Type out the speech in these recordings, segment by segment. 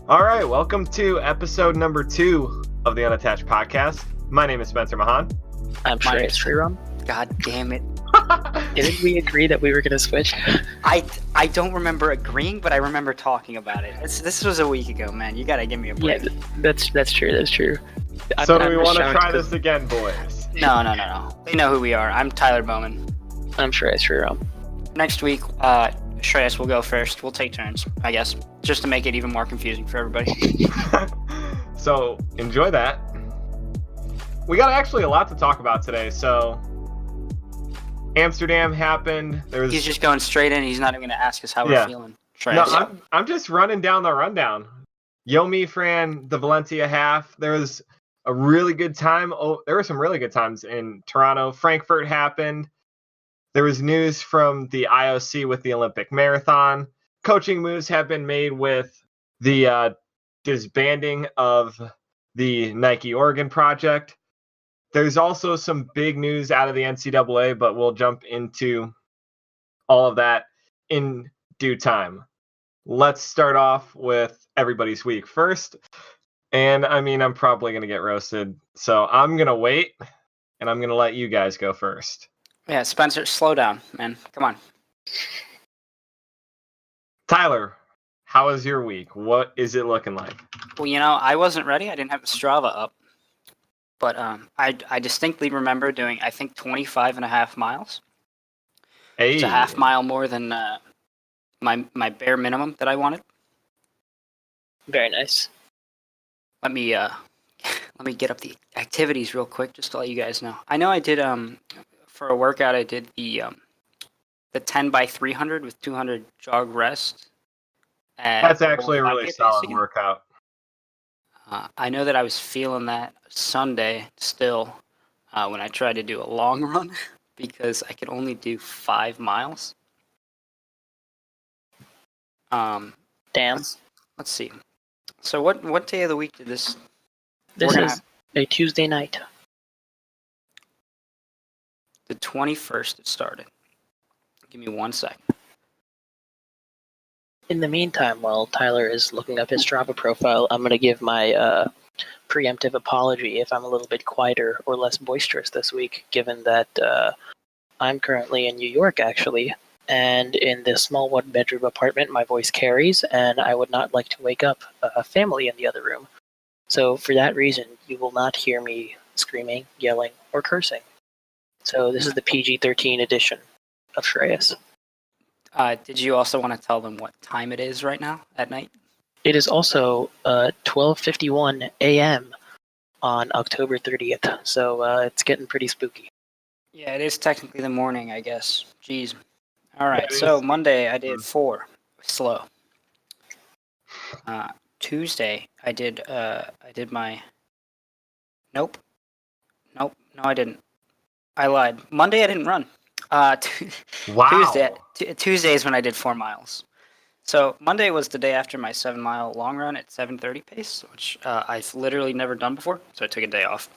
All right, welcome to episode number 2 of the Unattached podcast. My name is Spencer Mahon. I'm Shreyas Sriram. God damn it. Didn't we agree that we were going to switch? I don't remember agreeing, but I remember talking about it. This was a week ago, man. You gotta give me a break. Yeah, that's true. So do we want to try this again, boys? No. They know who we are. I'm Tyler Bowman. I'm Shreyas Sriram. Next week, Shreyas will go first. We'll take turns, I guess, just to make it even more confusing for everybody. So enjoy that. We got actually a lot to talk about today. So Amsterdam happened. He's just going straight in. He's not even going to ask us how we're feeling. Shreyas. No, I'm just running down the rundown. Yomi ran the Valencia half. There was a really good time. There were some really good times in Toronto. Frankfurt happened. There was news from the IOC with the Olympic marathon. Coaching moves have been made with the disbanding of the Nike Oregon project. There's also some big news out of the NCAA, but we'll jump into all of that in due time. Let's start off with everybody's week first. And I mean, I'm probably going to get roasted. So I'm going to wait, and I'm going to let you guys go first. Yeah, Spencer, slow down, man. Come on. Tyler, how was your week? What is it looking like? Well, I wasn't ready. I didn't have Strava up. But I distinctly remember doing, I think, 25 and a half miles. Hey. It's a half mile more than my bare minimum that I wanted. Very nice. Let me get up the activities real quick just to let you guys know. I know I did for a workout I did the 10 by 300 with 200 jog rest. That's actually a really solid workout. I know that I was feeling that Sunday still when I tried to do a long run because I could only do 5 miles. Damn. Let's see. So what day of the week did this? This is a Tuesday night. The 21st it started. Give me 1 second. In the meantime, while Tyler is looking up his Strava profile, I'm going to give my preemptive apology if I'm a little bit quieter or less boisterous this week, given that I'm currently in New York, actually, and in this small one-bedroom apartment, my voice carries, and I would not like to wake up a family in the other room. So for that reason, you will not hear me screaming, yelling, or cursing. So this is the PG-13 edition of Shreyas. Did you also want to tell them what time it is right now at night? It is also 12:51 a.m. on October 30th, so it's getting pretty spooky. Yeah, it is technically the morning, I guess. Jeez. All right, so Monday I did 4, slow. Tuesday I did my. Nope, no, I didn't. I lied. Monday I didn't run. Wow. Tuesday is when I did 4 miles. So Monday was the day after my 7-mile long run at 7:30 pace, which I've literally never done before. So I took a day off.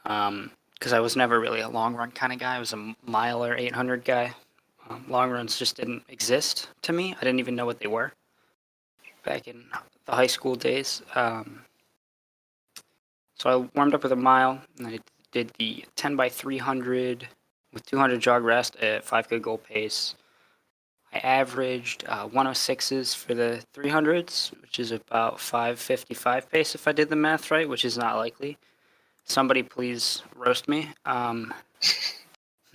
Because I was never really a long run kind of guy. I was a mile or 800 guy. Long runs just didn't exist to me. I didn't even know what they were back in the high school days. So I warmed up with a mile, and I did the 10 by 300 with 200 jog rest at 5K goal pace. I averaged 106s for the 300s, which is about 5:55 pace if I did the math right, which is not likely. Somebody please roast me. Your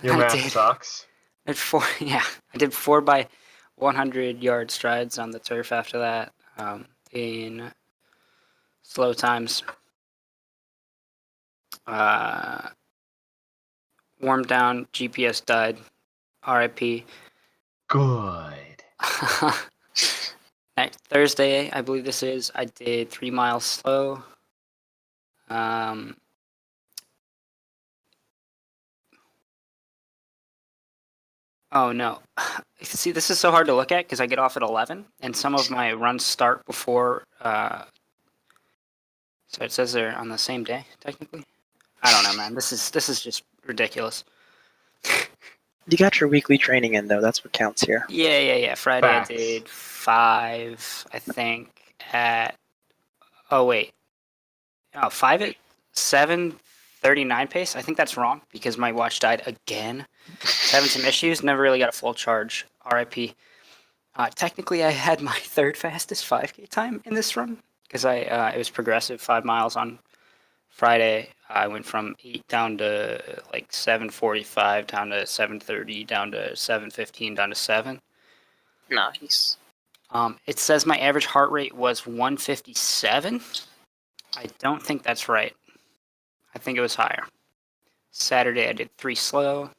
math sucks. I did 4 by 100 yard strides on the turf after that in slow times. Warmed down, GPS died, RIP. Good. Next Thursday, I believe this is, I did 3 miles slow. Oh no. See, this is so hard to look at because I get off at 11 and some of my runs start before, so it says they're on the same day, technically. I don't know, man. This is just ridiculous. You got your weekly training in, though. That's what counts here. Yeah. Friday Facts. I did 5, I think. at 5 at 7:39 pace. I think that's wrong because my watch died again. Having some issues. Never really got a full charge. RIP. Technically, I had my third fastest 5K time in this run because it was progressive 5 miles on Friday. I went from 8 down to like 7:45, down to 7:30, down to 7:15, down to 7. Nice. It says my average heart rate was 157. I don't think that's right. I think it was higher. Saturday I did 3 slow.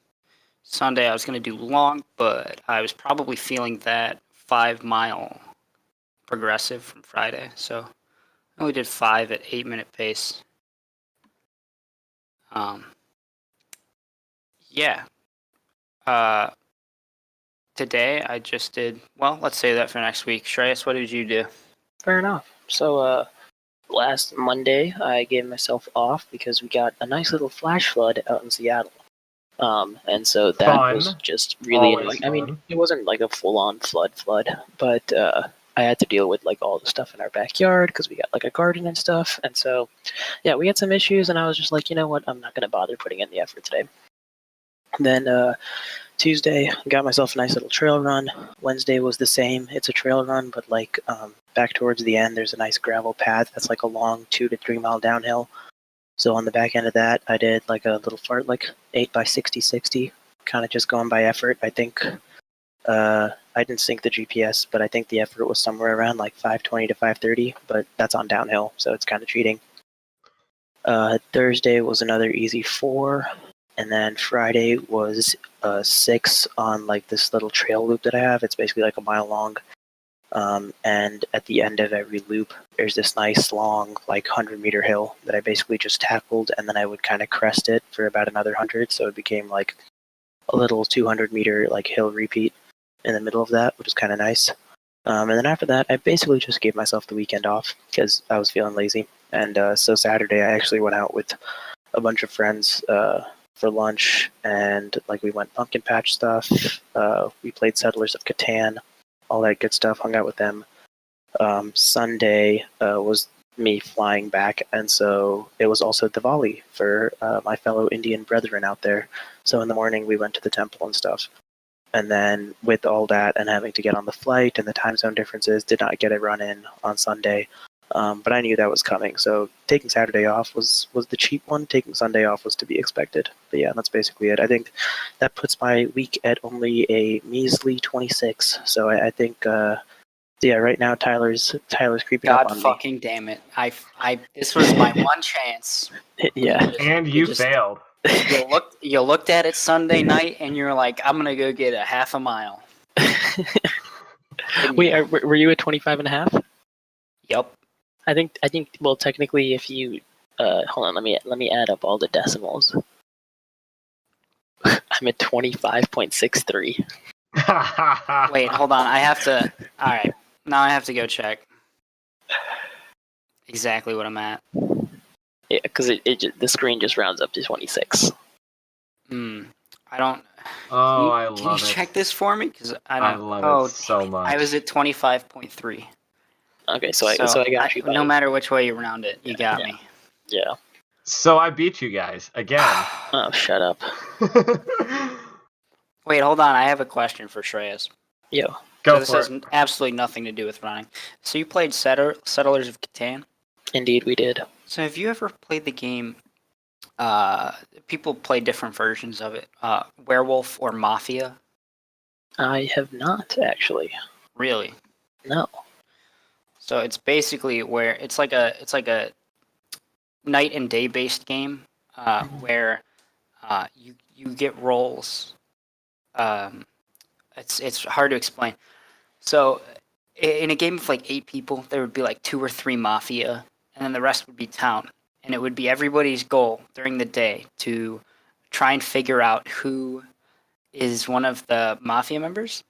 Sunday I was going to do long, but I was probably feeling that 5-mile progressive from Friday. So I only did 5 at 8-minute pace. Yeah. Today I just did, well, let's save that for next week. Shreyas, what did you do? Fair enough. So, last Monday I gave myself off because we got a nice little flash flood out in Seattle. And so that was just really annoying. I mean, it wasn't like a full-on flood, but I had to deal with like all the stuff in our backyard because we got like a garden and stuff. And so, yeah, we had some issues, and I was just like, you know what, I'm not gonna bother putting in the effort today. Then Tuesday, got myself a nice little trail run. Wednesday was the same. It's a trail run, but like back towards the end, there's a nice gravel path that's like a long 2 to 3 mile downhill. So on the back end of that, I did like a little fart, like 8 by 60, kind of just going by effort. I think I didn't sync the GPS, but I think the effort was somewhere around like 520 to 530, but that's on downhill, so it's kind of cheating. Thursday was another easy 4, and then Friday was 6 on like this little trail loop that I have. It's basically like a mile long. And at the end of every loop, there's this nice long, like 100-meter hill that I basically just tackled, and then I would kind of crest it for about another 100, so it became like a little 200-meter like hill repeat in the middle of that, which is kind of nice. And then after that, I basically just gave myself the weekend off because I was feeling lazy. And so Saturday, I actually went out with a bunch of friends for lunch, and like we went pumpkin patch stuff. We played Settlers of Catan, all that good stuff, hung out with them. Sunday was me flying back, and so it was also Diwali for my fellow Indian brethren out there. So in the morning we went to the temple and stuff. And then with all that and having to get on the flight and the time zone differences, did not get a run in on Sunday. But I knew that was coming, so taking Saturday off was the cheap one. Taking Sunday off was to be expected. But yeah, that's basically it. I think that puts my week at only a measly 26. So I think, yeah, right now Tyler's creeping up on me. God fucking damn it! This was my one chance. Yeah, and you failed. You looked at it Sunday night, and you're like, I'm gonna go get a half a mile. Wait, were you at 25 and a half? Yep. I think. Well, technically, if you hold on, let me add up all the decimals. I'm at 25.63. Wait, hold on. I have to. All right, now I have to go check exactly what I'm at. Yeah, because the screen just rounds up to 26. I don't. Oh, I love it. Can you check this for me? Because I love it so much. I was at 25.3. Okay, so I got you. No matter which way you round it, you got me. Yeah. So I beat you guys again. Oh, shut up. Wait, hold on. I have a question for Shreyas. Yo. Go This for has it. absolutely nothing to do with running. So you played Settlers of Catan? Indeed, we did. So have you ever played the game? People play different versions of it. Werewolf or Mafia? I have not, actually. Really? No. So it's basically where it's like a night and day based game where you get roles. It's hard to explain. So in a game of like 8 people, there would be like 2 or 3 Mafia, and then the rest would be town. And it would be everybody's goal during the day to try and figure out who is one of the Mafia members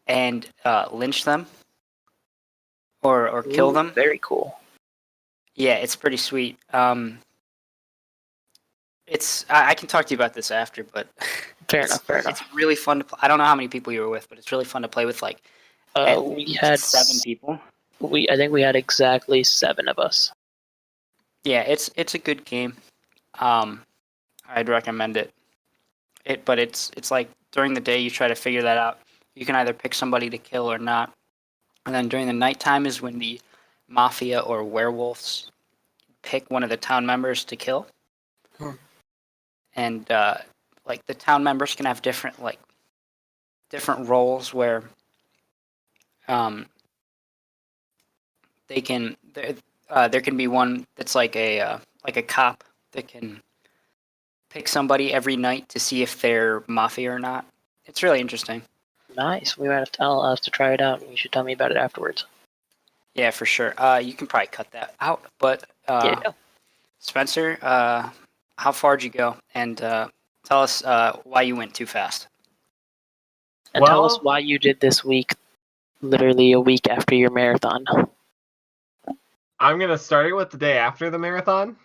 and lynch them or kill them. Very cool. Yeah, it's pretty sweet. I can talk to you about this after, but Fair enough. It's really fun to play. I don't know how many people you were with, but it's really fun to play with like we had 7 people. I think we had exactly 7 of us. Yeah, it's a good game. I'd recommend it. But it's like during the day you try to figure that out. You can either pick somebody to kill or not, and then during the nighttime is when the mafia or werewolves pick one of the town members to kill. And like the town members can have different roles where there can be one that's like a cop that can pick somebody every night to see if they're mafia or not. It's really interesting. Nice. I'll have to try it out. You should tell me about it afterwards. Yeah, for sure. You can probably cut that out. But Yeah. Spencer, how far did you go? And tell us why you went too fast. And tell us why you did this week, literally a week after your marathon. I'm going to start it with the day after the marathon,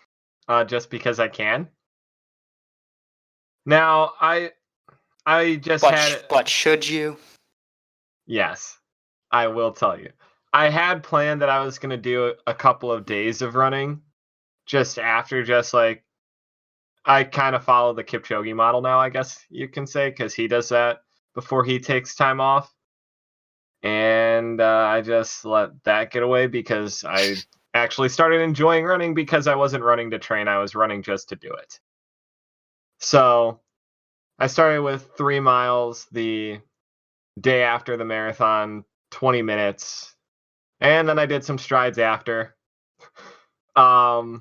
just because I can. Now, I just had... But should you? Yes, I will tell you. I had planned that I was going to do a couple of days of running just after, just like, I kind of follow the Kipchoge model now, I guess you can say, because he does that before he takes time off. And I just let that get away because I actually started enjoying running because I wasn't running to train. I was running just to do it. So I started with 3 miles the day after the marathon, 20 minutes. And then I did some strides after. I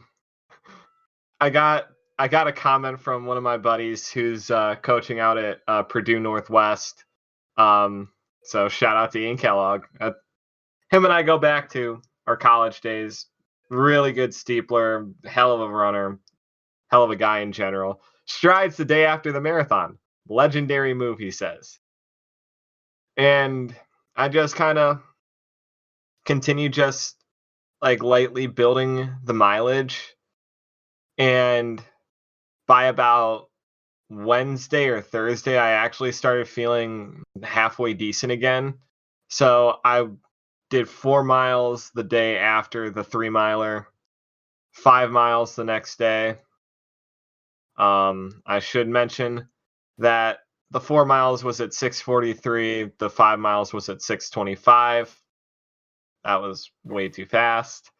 got a comment from one of my buddies who's coaching out at Purdue Northwest. So shout out to Ian Kellogg. Him and I go back to our college days. Really good steepler, hell of a runner, hell of a guy in general. Strides the day after the marathon. Legendary move, he says. And I just kind of continue just like lightly building the mileage. And by about Wednesday or Thursday, I actually started feeling halfway decent again. So I did 4 miles the day after the 3 miler, 5 miles the next day. I should mention that the 4 miles was at 6:43, the 5 miles was at 6:25. That was way too fast.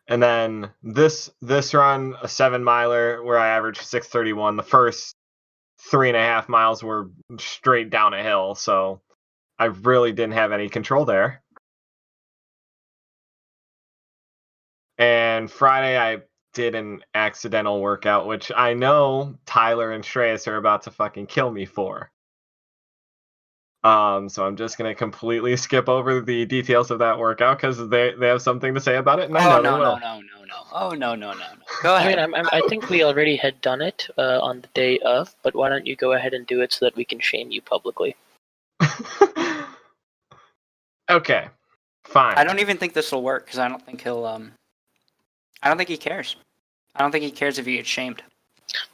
And then this run, a 7 miler where I averaged 6:31. The first 3.5 miles were straight down a hill, so I really didn't have any control there. And Friday I did an accidental workout, which I know Tyler and Shreyas are about to fucking kill me for. So I'm just gonna completely skip over the details of that workout because they have something to say about it, and I know they will. No. Oh, no. Go ahead. I mean, I think we already had done it on the day of, but why don't you go ahead and do it so that we can shame you publicly? Okay, fine. I don't even think this will work because I don't think he'll. I don't think he cares. I don't think he cares if he gets shamed.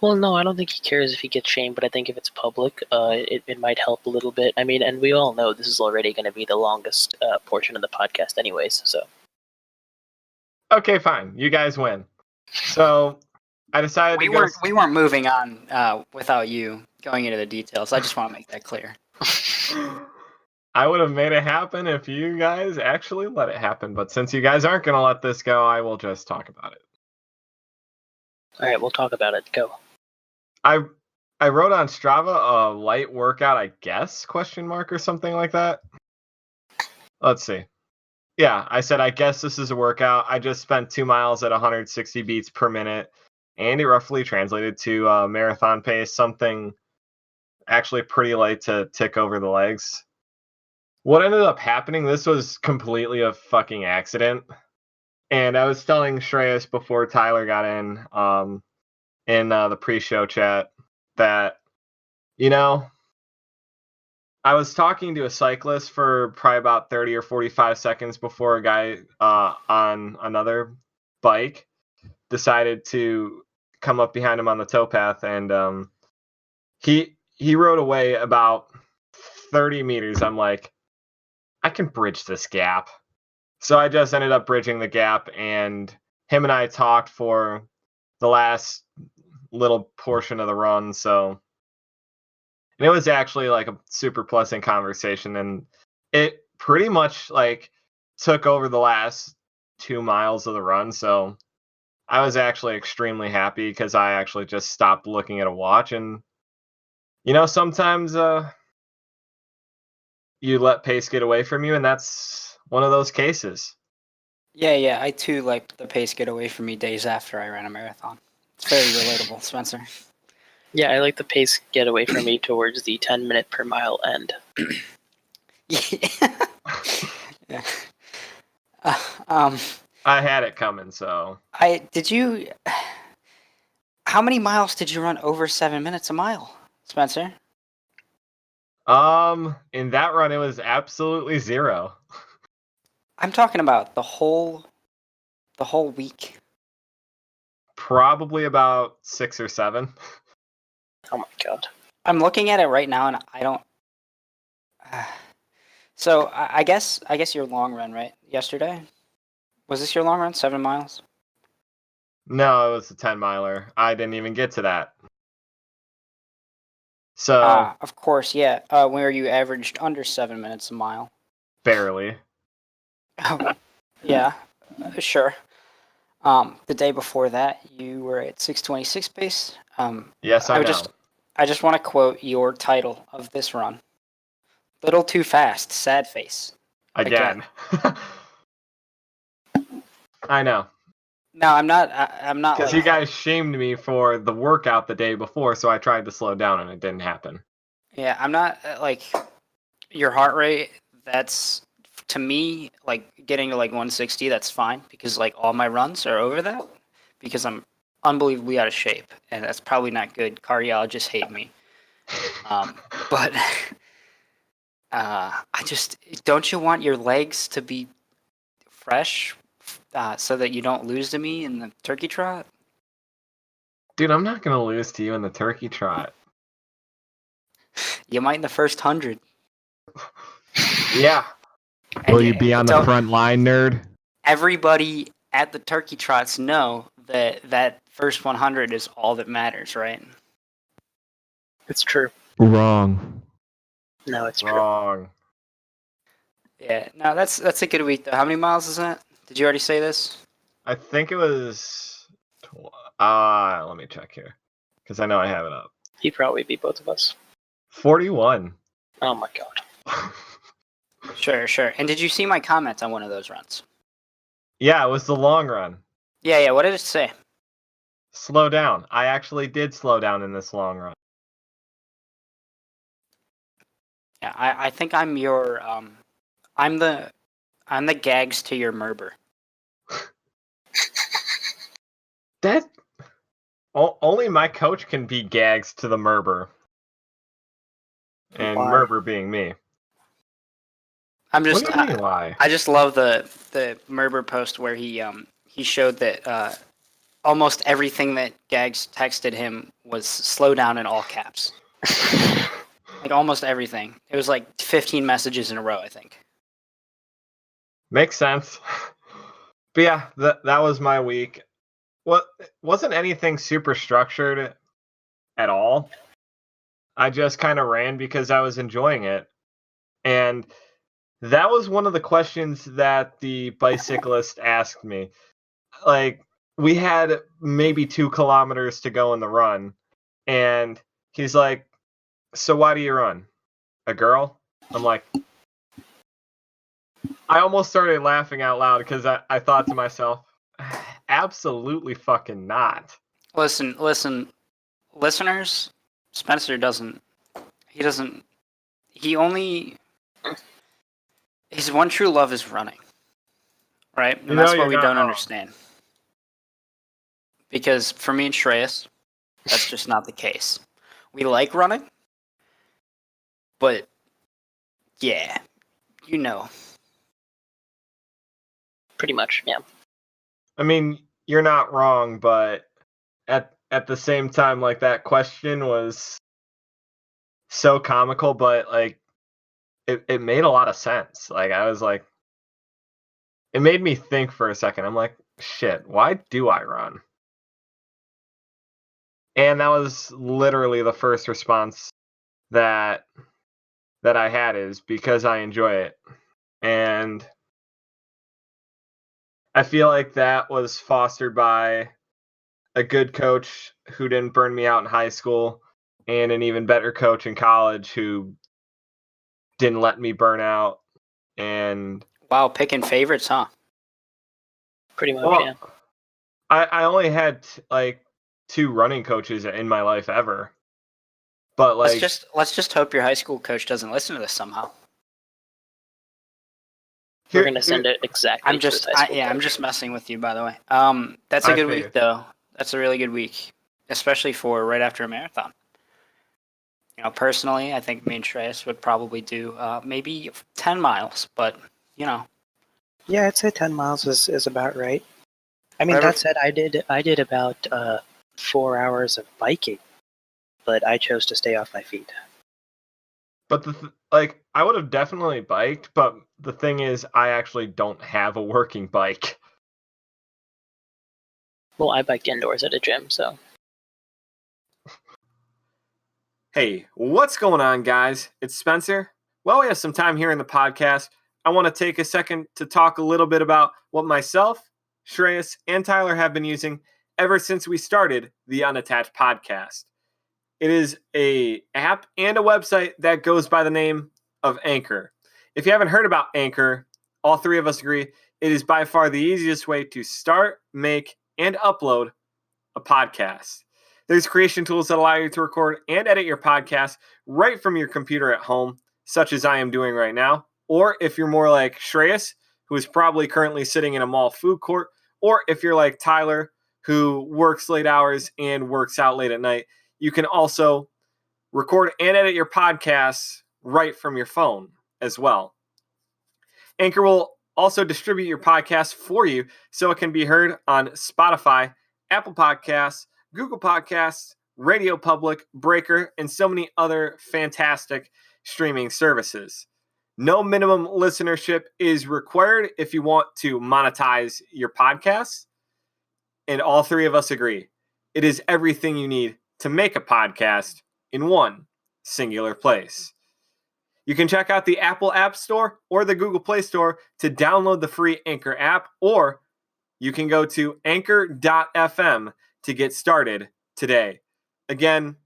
Well, no, I don't think he cares if he gets shamed, but I think if it's public, it might help a little bit. I mean, and we all know this is already going to be the longest portion of the podcast anyways, so. Okay, fine. You guys win. So I decided we weren't moving on without you going into the details. I just want to make that clear. I would have made it happen if you guys actually let it happen, but since you guys aren't going to let this go, I will just talk about it. All right, we'll talk about it. Go. I wrote on Strava a light workout, I guess, question mark or something like that. Let's see. Yeah, I said, I guess this is a workout. I just spent 2 miles at 160 beats per minute, and it roughly translated to marathon pace, something actually pretty light to tick over the legs. What ended up happening, this was completely a fucking accident. And I was telling Shreyas before Tyler got in the pre-show chat that, you know, I was talking to a cyclist for probably about 30 or 45 seconds before a guy on another bike decided to come up behind him on the towpath, and he rode away about 30 meters. I'm like, I can bridge this gap. So I just ended up bridging the gap, and him and I talked for the last little portion of the run. So, and it was actually like a super pleasant conversation, and it pretty much like took over the last 2 miles of the run. So I was actually extremely happy because I actually just stopped looking at a watch. And sometimes you let pace get away from you, and that's one of those cases. Yeah, I too like the pace get away from me days after I ran a marathon. It's very relatable, Spencer. Yeah, I like the pace get away from me towards the 10-minute per mile end. Yeah. I had it coming, so. How many miles did you run over 7 minutes a mile, Spencer? In that run, it was absolutely 0. I'm talking about the whole week. Probably about 6 or 7. Oh my god. I'm looking at it right now, and I don't. So I guess your long run, right? Yesterday, was this your long run? 7 miles. No, it was a 10-miler. I didn't even get to that. So. Of course, yeah. Where you averaged under 7 minutes a mile. Barely. Oh, yeah, sure. The day before that, you were at 6:26 pace. Yes, I know. I just want to quote your title of this run. Little too fast, sad face. Again. I know. No, I'm not. I'm not. Because you guys shamed me for the workout the day before, so I tried to slow down and it didn't happen. Yeah, I'm not like your heart rate. That's to me like getting to like 160. That's fine because like all my runs are over that because I'm unbelievably out of shape, and that's probably not good. Cardiologists hate me. But I just don't you want your legs to be fresh so that you don't lose to me in the turkey trot? Dude, I'm not going to lose to you in the turkey trot. You might in the first 100. Yeah. Will you be on the front line, nerd? Everybody at the turkey trots know that first 100 is all that matters, right? It's true. Wrong. No, it's true. Wrong. Yeah, no, that's a good week though. How many miles is that? Did you already say this? I think it was. Let me check here, because I know I have it up. He probably beat both of us. 41. Oh my god. Sure. And did you see my comments on one of those runs? Yeah, it was the long run. Yeah. What did it say? Slow down. I actually did slow down in this long run. Yeah, I think I'm your I'm the gags to your Merber. That only my coach can be gags to the Merber. And Why? Merber being me. I'm just What do you mean, why? I just love the Merber post where he showed that almost everything that Gags texted him was slow down in all caps. Like almost everything. It was like 15 messages in a row, I think. Makes sense. But yeah, that was my week. Wasn't anything super structured at all. I just kind of ran because I was enjoying it. And that was one of the questions that the bicyclist asked me. Like, we had maybe 2 kilometers to go in the run. And he's like, so why do you run? A girl? I'm like, I almost started laughing out loud because I thought to myself, absolutely fucking not. Listen, listeners, Spencer his one true love is running. Right? And that's what we don't understand. Because for me and Shreyas, that's just not the case. We like running, but yeah, you know. Pretty much, yeah. I mean, you're not wrong, but at the same time, like, that question was so comical, but like, it made a lot of sense. Like, I was like, it made me think for a second. I'm like, shit, why do I run? And that was literally the first response that I had, is because I enjoy it. And I feel like that was fostered by a good coach who didn't burn me out in high school, and an even better coach in college who didn't let me burn out. And Wow, picking favorites, huh? Pretty much, well, yeah. I only had like 2 running coaches in my life ever. But like, let's just hope your high school coach doesn't listen to this somehow. We're gonna send it exactly. I'm just messing with you, by the way. That's a good week though. That's a really good week, especially for right after a marathon. You know, personally, I think me and Shreyas would probably do maybe 10 miles, but you know. Yeah, I'd say 10 miles is about right. I mean, that said, I did about 4 hours of biking, but I chose to stay off my feet. But like, I would have definitely biked, but the thing is, I actually don't have a working bike. Well, I bike indoors at a gym, so. Hey, what's going on, guys? It's Spencer. Well, we have some time here in the podcast. I want to take a second to talk a little bit about what myself, Shreyas, and Tyler have been using ever since we started the Unattached podcast. It is an app and a website that goes by the name of Anchor. If you haven't heard about Anchor, all 3 of us agree it is by far the easiest way to start, make, and upload a podcast. There's creation tools that allow you to record and edit your podcast right from your computer at home, such as I am doing right now. Or if you're more like Shreyas, who is probably currently sitting in a mall food court, or if you're like Tyler, who works late hours and works out late at night, you can also record and edit your podcasts right from your phone as well. Anchor will also distribute your podcast for you so it can be heard on Spotify, Apple Podcasts, Google Podcasts, Radio Public, Breaker, and so many other fantastic streaming services. No minimum listenership is required if you want to monetize your podcast. And all 3 of us agree. It is everything you need to make a podcast in one singular place. You can check out the Apple App Store or the Google Play Store to download the free Anchor app, or you can go to anchor.fm to get started today. Again,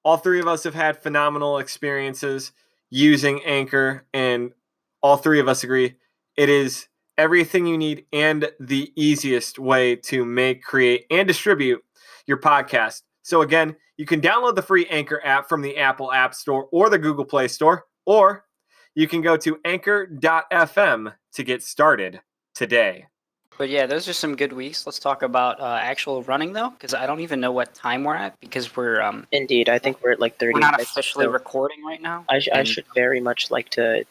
all 3 of us have had phenomenal experiences using Anchor, and all 3 of us agree it is everything you need and the easiest way to make, create, and distribute your podcast. So again, you can download the free Anchor app from the Apple App Store or the Google Play Store, or you can go to anchor.fm to get started today. But yeah, those are some good weeks. Let's talk about actual running, though, because I don't even know what time we're at, because we're... Indeed, I think we're at like 30 minutes. We're not minutes, officially so recording right now. I should very much like to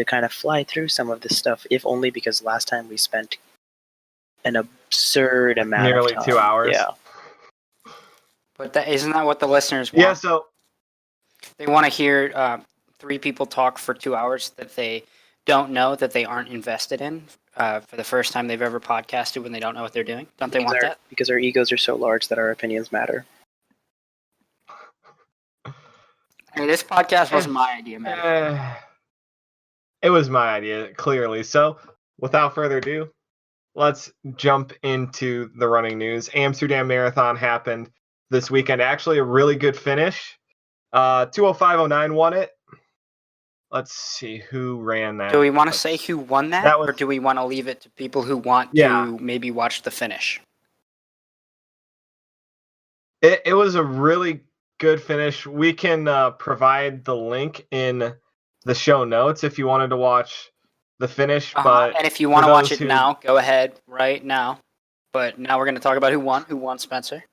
kind of fly through some of this stuff, if only because last time we spent an absurd amount nearly of time. 2 hours. Yeah. But isn't that what the listeners want? Yeah, so... They want to hear 3 people talk for 2 hours that they don't know, that they aren't invested in, for the first time they've ever podcasted when they don't know what they're doing. Don't they want that? Because our egos are so large that our opinions matter. I mean, this podcast wasn't my idea, man. It was my idea, clearly. So, without further ado, let's jump into the running news. Amsterdam Marathon happened this weekend. Actually, a really good finish. 2:05:09 won it. Let's see who ran that. Do we want to say who won that, or do we want to leave it to people who want to maybe watch the finish? It was a really good finish. We can provide the link in the show notes if you wanted to watch the finish. But and if you want to watch it now, go ahead right now. But now we're going to talk about who won. Who won, Spencer?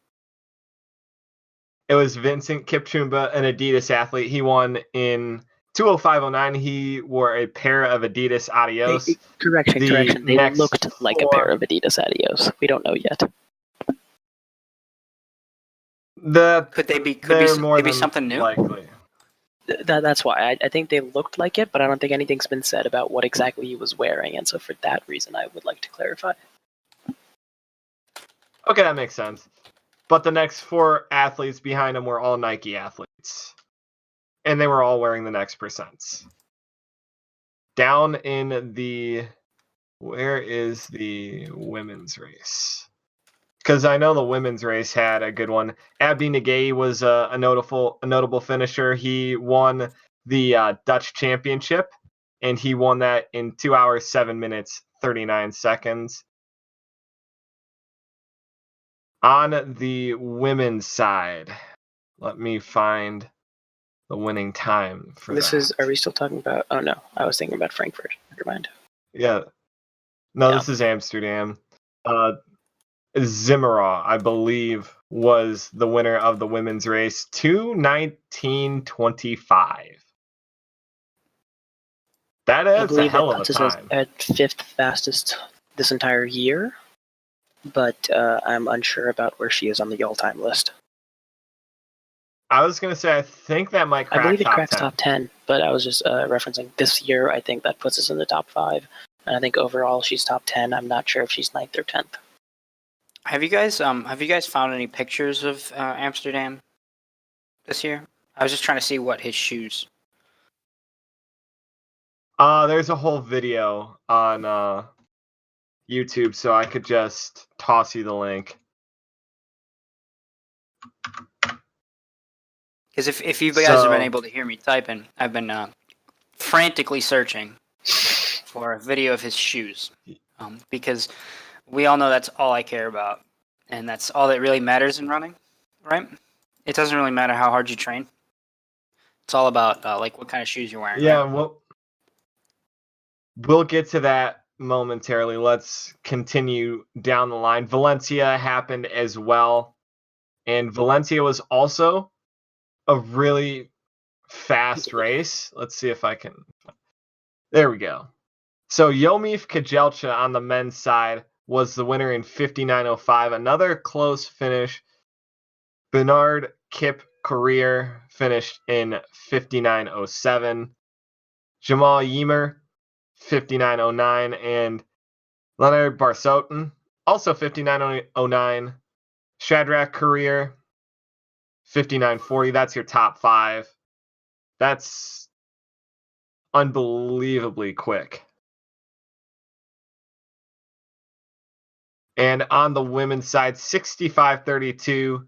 It was Vincent Kitumba, an Adidas athlete. He won in 2:05:09. He wore a pair of Adidas Adios. Correction. They looked like a pair of Adidas Adios. We don't know yet. Could they be something new? Likely. That's why I think they looked like it, but I don't think anything's been said about what exactly he was wearing, and so for that reason, I would like to clarify. Okay, that makes sense. But the next 4 athletes behind him were all Nike athletes, and they were all wearing the next percents. Down in the, where is the women's race? Because I know the women's race had a good one. Abdi Nagay was a notable finisher. He won the Dutch Championship, and he won that in 2 hours, 7 minutes, 39 seconds. On the women's side, let me find the winning time for that. Are we still talking about, oh no, I was thinking about Frankfurt. Never mind. Yeah. No, Yeah. This is Amsterdam. Zimmerau, I believe, was the winner of the women's race, 2:19:25. That I is a believe hell that of a puts us time. at 5th fastest this entire year, but I'm unsure about where she is on the all-time list. I was going to say, I think that might crack I believe it top cracks 10. top 10, but I was just referencing this year. I think that puts us in the top 5, and I think overall she's top 10. I'm not sure if she's 9th or 10th. Have you guys found any pictures of Amsterdam this year? I was just trying to see what his shoes. There's a whole video on YouTube, so I could just toss you the link. Because if you guys have been able to hear me typing, I've been frantically searching for a video of his shoes. Because we all know that's all I care about. And that's all that really matters in running, right? It doesn't really matter how hard you train. It's all about like what kind of shoes you're wearing. Yeah, right? we'll get to that momentarily. Let's continue down the line. Valencia happened as well. And Valencia was also a really fast race. Let's see if I can. There we go. So Yomif Kajelcha on the men's side was the winner in 59:05. Another close finish. Bernard Kip Career finished in 59:07. Jamal Yeamer 59:09, and Leonard Barsoten also 59:09. Shadrach Career 59:40. That's your top 5. That's unbelievably quick. And on the women's side, 65:32.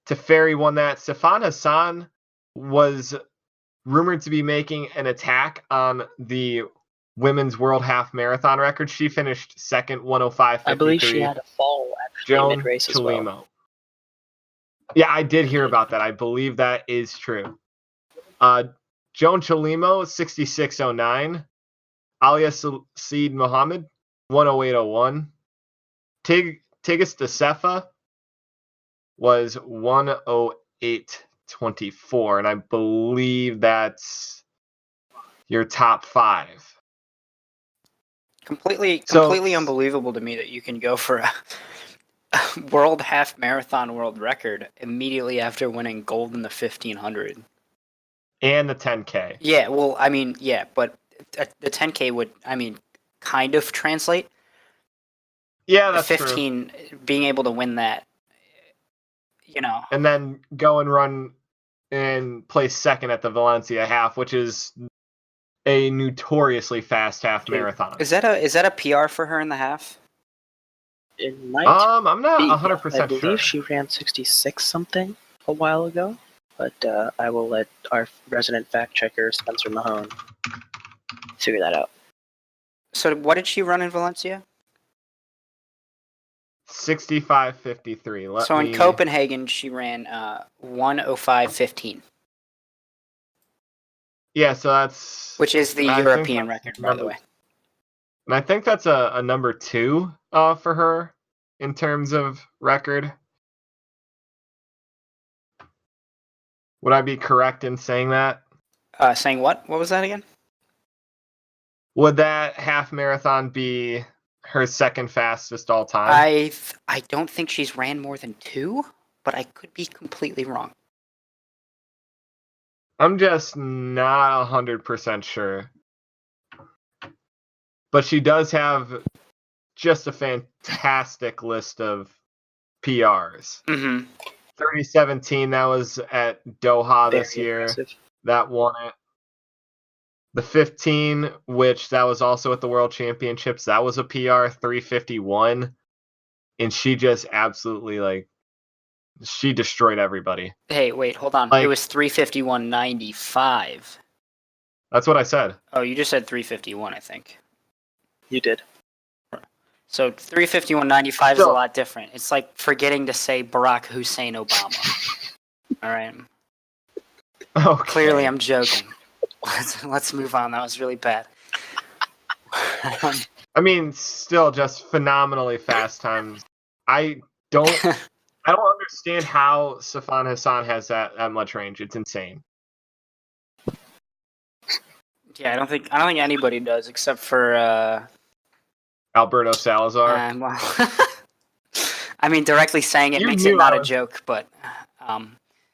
Teferi won that. Safan Hassan was rumored to be making an attack on the women's world half marathon record. She finished second, 105.53. I believe she had a fall actually mid-race as well. Yeah, I did hear about that. I believe that is true. Joan Chalimo, 66:09. Alia Saeed Mohammed, 108.01. Tigis Desefa was 108.24, and I believe that's your top 5. Completely unbelievable to me that you can go for a world half marathon world record immediately after winning gold in the 1500 and the 10K. Yeah, well, I mean, yeah, but the 10K would, I mean, kind of translate. Yeah, that's 15 true. Being able to win that, you know, and then go and run and place second at the Valencia half, which is a notoriously fast half marathon. Is that a PR for her in the half? It might. I'm not 100% sure. I believe she ran 66 something a while ago, but I will let our resident fact checker Spencer Mahon figure that out. So what did she run in Valencia? 65:53. So in Copenhagen, she ran 1:05:15. Yeah, so that's... Which is the European record, by the way. And I think that's a number 2 for her in terms of record. Would I be correct in saying that? Saying what? What was that again? Would that half marathon be her second fastest all time? I don't think she's ran more than 2, but I could be completely wrong. I'm just not 100% sure. But she does have just a fantastic list of PRs. Mm-hmm. 3017, that was at Doha Very this year. impressive. That won it. The 15, which that was also at the World Championships, that was a PR, 351. And she just absolutely, she destroyed everybody. Hey, wait, hold on. It was 351.95. That's what I said. Oh, you just said 351, I think. You did. So 351.95 is a lot different. It's like forgetting to say Barack Hussein Obama. All right. Okay. Clearly, I'm joking. Let's move on. That was really bad. I mean, still just phenomenally fast times. I don't understand how Sifan Hassan has that much range. It's insane. Yeah, I don't think anybody does except for Alberto Salazar. well, I mean, directly saying it makes it not a joke, but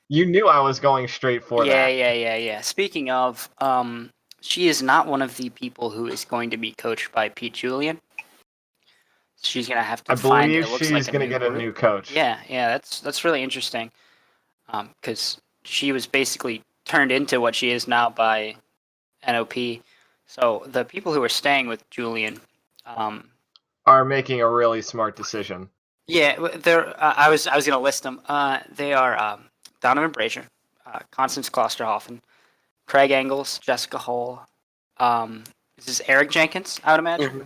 you knew I was going straight for that. Yeah. Speaking of, she is not one of the people who is going to be coached by Pete Julian. She's gonna have to find. I believe she's gonna get a new coach. Yeah, that's really interesting. Because she was basically turned into what she is now by NOP. So the people who are staying with Julian are making a really smart decision. Yeah, they're. I was gonna list them. They are Donovan Brazier, Constance Klosterhoffen, Craig Engels, Jessica Hull. Is this Eric Jenkins? I would imagine. Mm-hmm.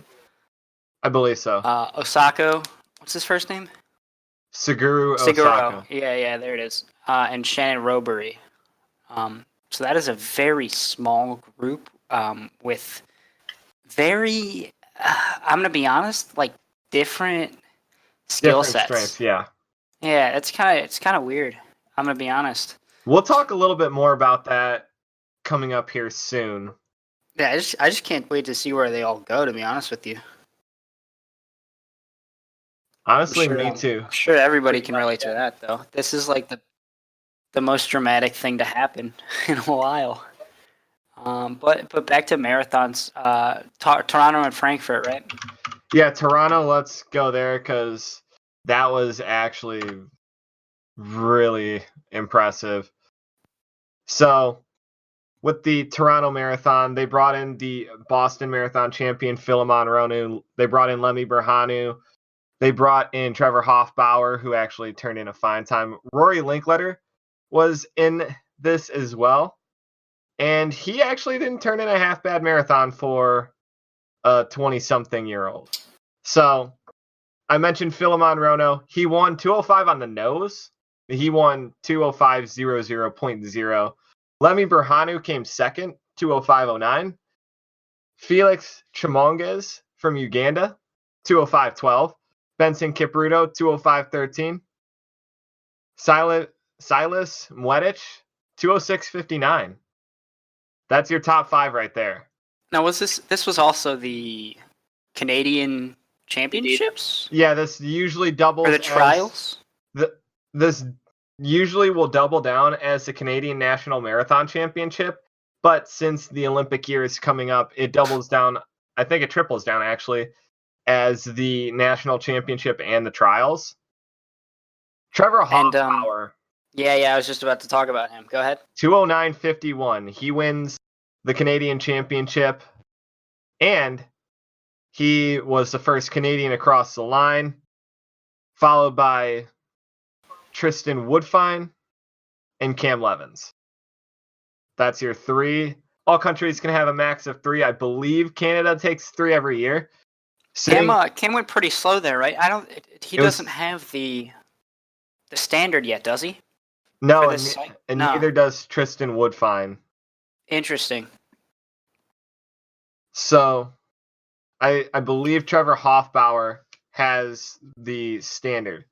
I believe so. Osako. What's his first name? Seguro Osako. Yeah, there it is. And Shannon Robery. So that is a very small group with very, I'm gonna be honest, like different skill sets. Strengths, yeah. Yeah, it's kind of weird. I'm gonna be honest. We'll talk a little bit more about that coming up here soon. Yeah, I just can't wait to see where they all go. To be honest with you. Honestly, me too. I'm sure everybody can relate to that, though. This is like the most dramatic thing to happen in a while. But back to marathons. Toronto and Frankfurt, right? Yeah, Toronto. Let's go there because that was actually really impressive. So, with the Toronto Marathon, they brought in the Boston Marathon champion Philemon Ronu. They brought in Lemmy Berhanu. They brought in Trevor Hoffbauer, who actually turned in a fine time. Rory Linkletter was in this as well. And he actually didn't turn in a half bad marathon for a 20-something-year-old. So, I mentioned Philemon Rono. He won 205 on the nose. He won 205.00.0. Lemmy Berhanu came second, 205.09. Felix Chimonges from Uganda, 205.12. Benson Kipruto, 205.13. Silas Mwetic, 206.59. That's your top five right there. Now, was this was also the Canadian Championships? Yeah, this usually doubles. Or the trials? This usually will double down as the Canadian National Marathon Championship, but since the Olympic year is coming up, it doubles down. I think it triples down, actually, as the National Championship and the trials. Trevor Hoffbauer. Yeah, I was just about to talk about him. Go ahead. 209.51. He wins the Canadian Championship, and he was the first Canadian across the line, followed by Tristan Woodfine and Cam Levins. That's your three. All countries can have a max of three. I believe Canada takes 3 every year. Cam went pretty slow there, right? He doesn't have the standard yet, does he? No, and neither does Tristan Woodfine. Interesting. So, I believe Trevor Hoffbauer has the standard.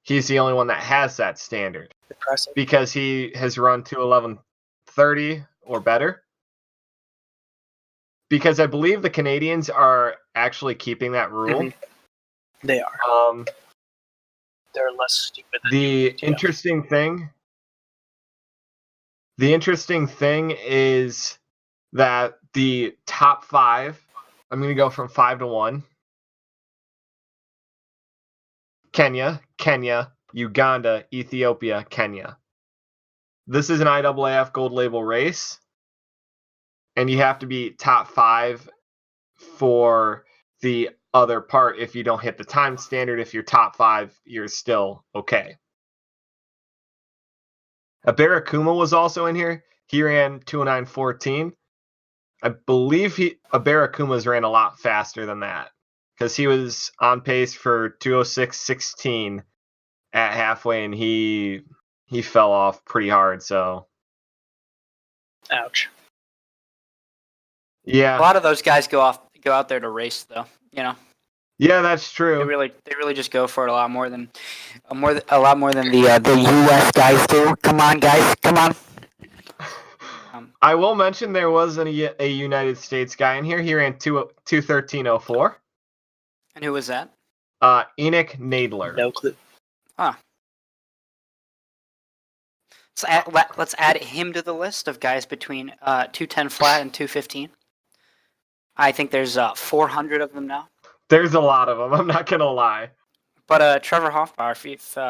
He's the only one that has that standard. Impressive. Because he has run 2:11:30 or better. Because I believe the Canadians are actually keeping that rule. Mm-hmm. They are. They're less stupid than the interesting thing The interesting thing is that the top 5, I'm going to go from 5 to 1. Kenya, Uganda, Ethiopia, Kenya. This is an IAAF gold label race, and you have to be top 5 for the other part. If you don't hit the time standard, if you're top 5, you're still okay. Abarakuma was also in here. He ran 209.14. I believe Abarakuma's ran a lot faster than that because he was on pace for 206.16 at halfway, and he fell off pretty hard. So, ouch. Yeah, A lot of those guys go out there to race, though. You know, yeah, that's true. they really just go for it a lot more than the U.S. guys do. Come on, guys, come on. I will mention there was a United States guy in here. He ran 2:13.04. And who was that? Enoch Nadler. No clue. Huh. Let's add him to the list of guys between 210 flat and 215. I think there's 400 of them now. There's a lot of them. I'm not gonna lie. But Trevor Hoffbauer,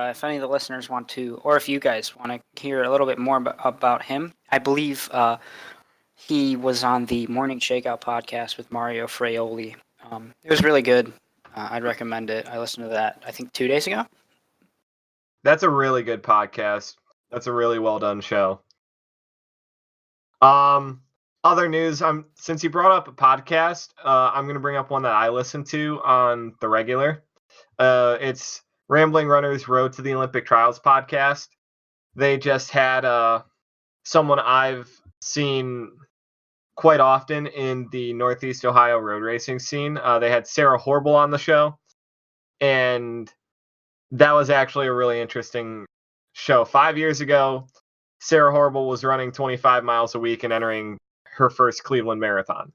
if any of the listeners want to, or if you guys want to hear a little bit more about him, I believe he was on the Morning Shakeout podcast with Mario Fraioli. It was really good. I'd recommend it. I listened to that, I think, 2 days ago. That's a really good podcast. That's a really well done show. Other news. Since you brought up a podcast, I'm going to bring up one that I listen to on the regular. It's Rambling Runners Road to the Olympic Trials podcast. They just had someone I've seen quite often in the Northeast Ohio road racing scene. They had Sarah Horble on the show, and that was actually a really interesting show. 5 years ago, Sarah Horble was running 25 miles a week and entering her first Cleveland Marathon.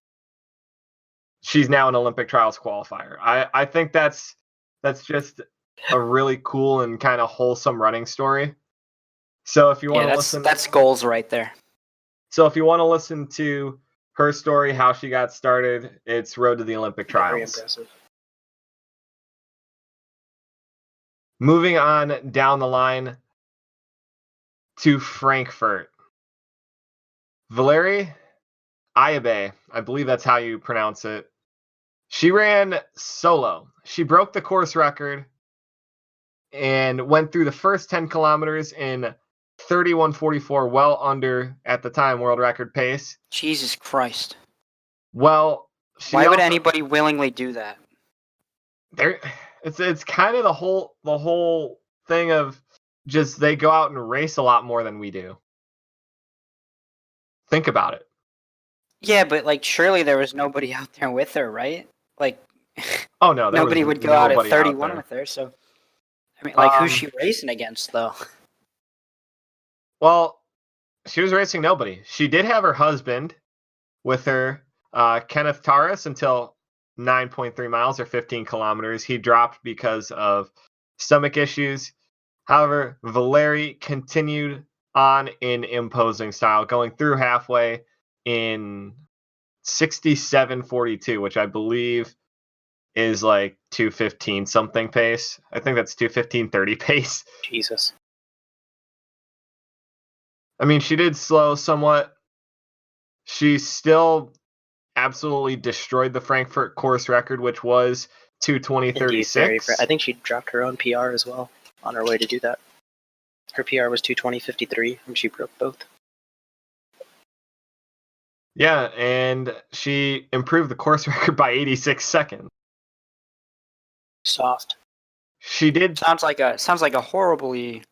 She's now an Olympic Trials qualifier. I think that's just a really cool and kind of wholesome running story. So if you want to listen, that's goals right there. So if you want to listen to her story, how she got started, it's Road to the Olympic Trials. Very impressive. Moving on down the line to Frankfurt. Valerie Ayabe, I believe that's how you pronounce it. She ran solo. She broke the course record and went through the first 10 kilometers in 31:44, well under, at the time, world record pace. Jesus Christ. Well, why would anybody willingly do that? It's kind of the whole thing of just they go out and race a lot more than we do. Think about it. Yeah, but like surely there was nobody out there with her, right? Like, oh no, nobody would go out at 31 with her. So, I mean, like, who's she racing against, though? Well, she was racing nobody. She did have her husband with her, Kenneth Taras, until 9.3 miles or 15 kilometers. He dropped because of stomach issues. However, Valerie continued on in imposing style, going through halfway in 67:42, which I believe is like 2:15 something pace. I think that's 2:15:30 pace. Jesus. I mean, she did slow somewhat. She still absolutely destroyed the Frankfurt course record, which was 2:20:36. I think she dropped her own PR as well on her way to do that. Her PR was 2:20:53, and she broke both. Yeah, and she improved the course record by 86 seconds. Soft. She did. Sounds like a horribly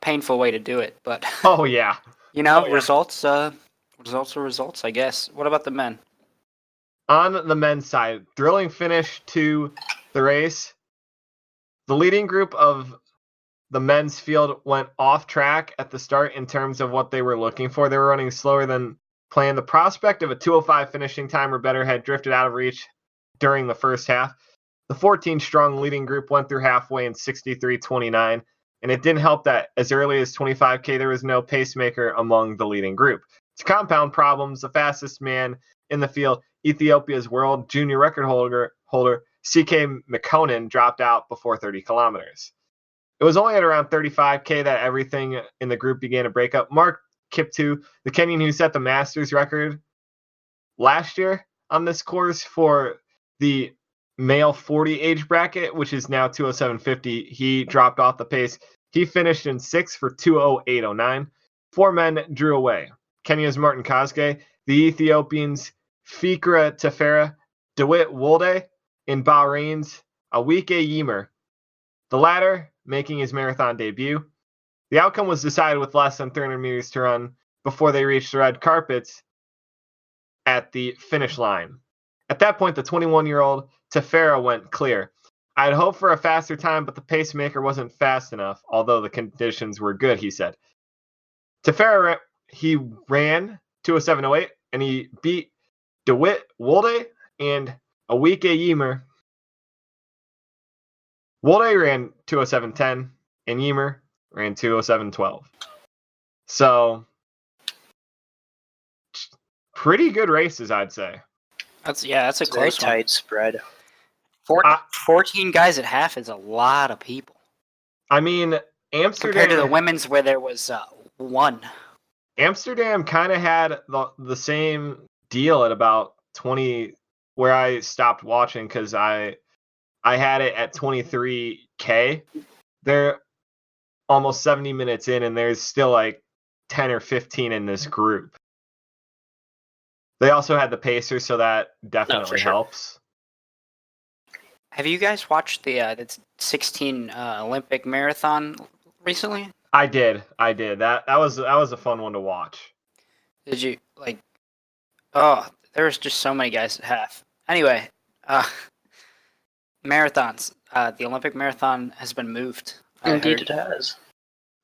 painful way to do it, but oh yeah, results are results, I guess. What about the men? On the men's side, thrilling finish to the race. The leading group of the men's field went off track at the start in terms of what they were looking for. They were running slower than planned. The prospect of a 2:05 finishing time or better had drifted out of reach during the first half. The 14-strong leading group went through halfway in 63:29. and it didn't help that as early as 25K, there was no pacemaker among the leading group. To compound problems, the fastest man in the field, Ethiopia's world junior record holder C.K. Mahon, dropped out before 30 kilometers. It was only at around 35K that everything in the group began to break up. Mark Kiptu, the Kenyan who set the Masters record last year on this course for the male 40 age bracket, which is now 207.50, he dropped off the pace. He finished in 6th for 208.09. 4 men drew away. Kenya's Martin Kosgei, the Ethiopians Fikra Tefera, DeWitt Wolde, and Bahrain's Awike Yimer, the latter making his marathon debut. The outcome was decided with less than 300 meters to run before they reached the red carpets at the finish line. At that point, the 21-year-old Tefera went clear. I had hoped for a faster time, but the pacemaker wasn't fast enough, although the conditions were good, he said. Tefera, he ran 207.08, and he beat DeWitt Wolde and Awike Yimer. Wolde ran 207.10, and Yimer ran 207.12. So, pretty good races, I'd say. That's a Very close one. tight spread. 14 guys at half is a lot of people. I mean, Amsterdam Compared to the women's where there was 1. Amsterdam kind of had the same deal at about 20, where I stopped watching because I had it at 23K. They're almost 70 minutes in, and there's still like 10 or 15 in this group. They also had the Pacers, so that definitely helps. Have you guys watched the 16 Olympic marathon recently? I did. That was a fun one to watch. Did you like? Oh, there was just so many guys at half. Anyway, marathons. The Olympic marathon has been moved. Indeed, it has.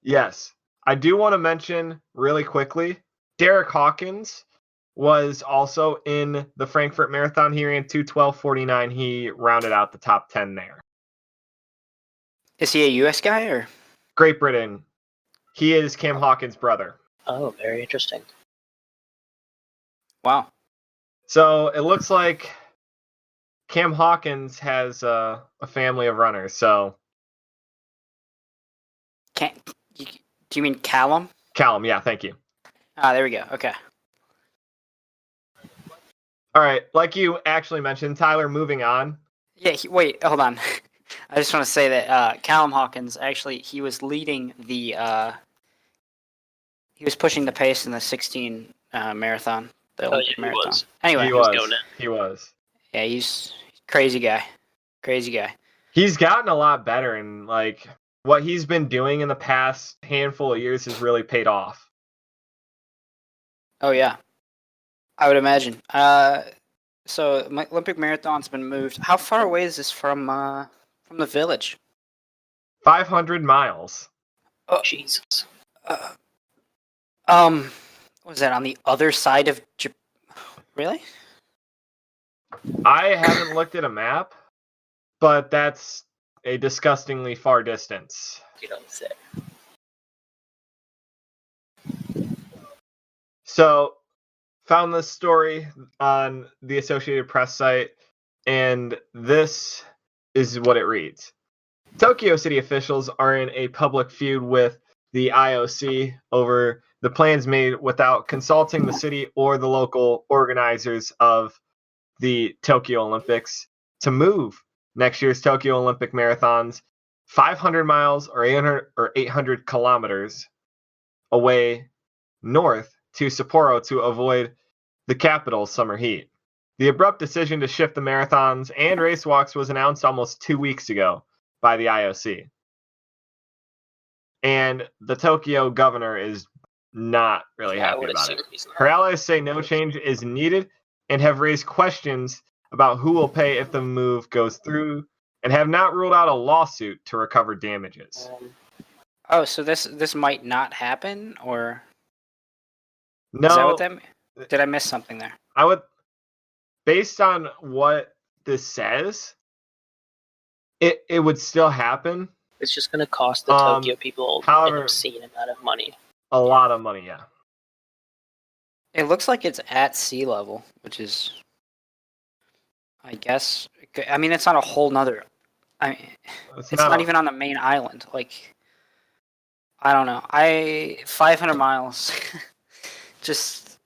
Yes, I do want to mention really quickly. Derek Hawkins was also in the Frankfurt Marathon. He ran 2:12.49. He rounded out the top 10 there. Is he a U.S. guy or? Great Britain. He is Cam Hawkins' brother. Oh, very interesting. Wow. So it looks like Cam Hawkins has a family of runners. So. Do you mean Callum? Callum, yeah, thank you. There we go. Okay. All right, like you actually mentioned, Tyler, moving on. Yeah, wait, hold on. I just want to say that Callum Hawkins, actually, he was leading the... he was pushing the pace in the 16 marathon. The Olympic marathon. Was. Anyway. He was. Yeah, he's crazy guy. Crazy guy. He's gotten a lot better, and like what he's been doing in the past handful of years has really paid off. Oh, yeah. I would imagine. So my Olympic marathon's been moved. How far away is this from the village? 500 miles. Oh, Jesus. What was that, on the other side of Really? I haven't looked at a map, but that's a disgustingly far distance. You don't say. So, found this story on the Associated Press site, and this is what it reads. Tokyo City officials are in a public feud with the IOC over the plans made without consulting the city or the local organizers of the Tokyo Olympics to move next year's Tokyo Olympic marathons 500 miles or 800 kilometers away north to Sapporo to avoid the capital's summer heat. The abrupt decision to shift the marathons and race walks was announced almost 2 weeks ago by the IOC. And the Tokyo governor is not really happy about it. Her allies say no change is needed and have raised questions about who will pay if the move goes through and have not ruled out a lawsuit to recover damages. Oh, so this might not happen, or no? Is that what that? Did I miss something there? I would, based on what this says, it would still happen. It's just going to cost the Tokyo people however- an obscene amount of money. A lot of money, yeah. It looks like it's at sea level, which is, I guess, I mean, it's on a whole nother. I mean, it's not even on the main island. Like, I don't know. 500 miles. Just,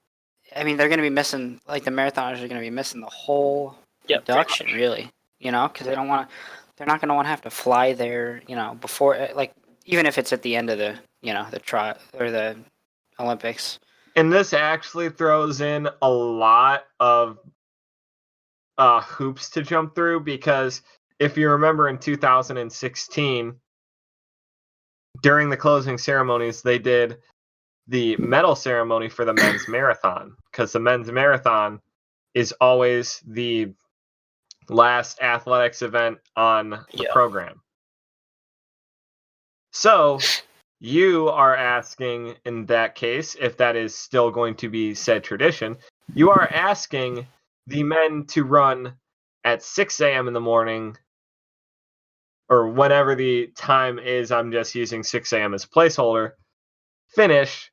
I mean, they're going to be missing, like, the marathoners are going to be missing the whole production, really. You know, because they're not going to want to have to fly there, you know, before, like, even if it's at the end of the, you know, the trial or the Olympics. And this actually throws in a lot of hoops to jump through, because if you remember in 2016, during the closing ceremonies, they did the medal ceremony for the men's marathon, because the men's marathon is always the last athletics event on the program. So you are asking, in that case, if that is still going to be said tradition, you are asking the men to run at 6 a.m. in the morning, or whenever the time is. I'm just using 6 a.m. as a placeholder. Finish,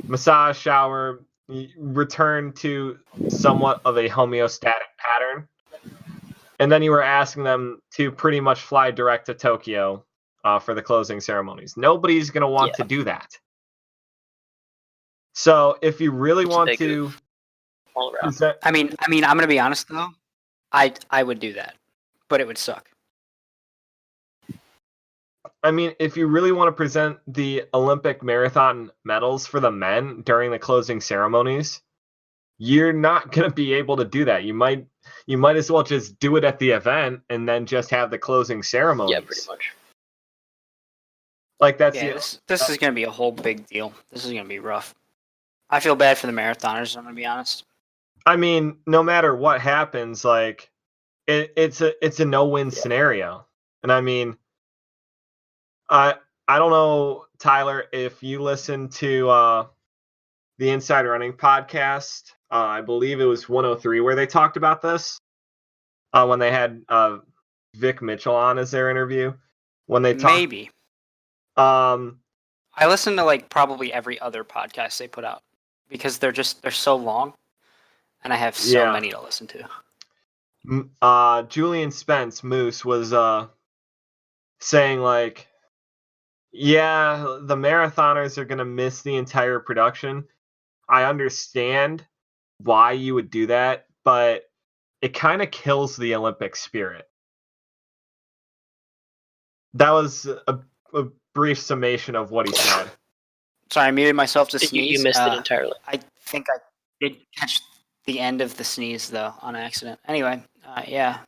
massage, shower, return to somewhat of a homeostatic pattern. And then you were asking them to pretty much fly direct to Tokyo for the closing ceremonies. Nobody's going to want to do that. So if you really want to... All around. I mean, I'm going to be honest, though. I would do that, but it would suck. I mean, if you really want to present the Olympic marathon medals for the men during the closing ceremonies, you're not going to be able to do that. You might as well just do it at the event and then just have the closing ceremonies. Yeah, pretty much. Like that's this is going to be a whole big deal. This is going to be rough. I feel bad for the marathoners, I'm going to be honest. I mean, no matter what happens, like it's a no-win scenario. And I mean, I don't know, Tyler, if you listen to the Inside Running podcast. I believe it was 103 where they talked about this when they had Vic Mitchell on as their interview. When they talked, maybe. I listen to like probably every other podcast they put out because they're so long, and I have so many to listen to. Julian Spence Moose was saying like, yeah, the marathoners are gonna miss the entire production. I understand why you would do that, but it kind of kills the Olympic spirit. That was a brief summation of what he said. Sorry, I muted myself to sneeze. You missed it entirely. I think I did catch the end of the sneeze though on accident. Anyway, yeah,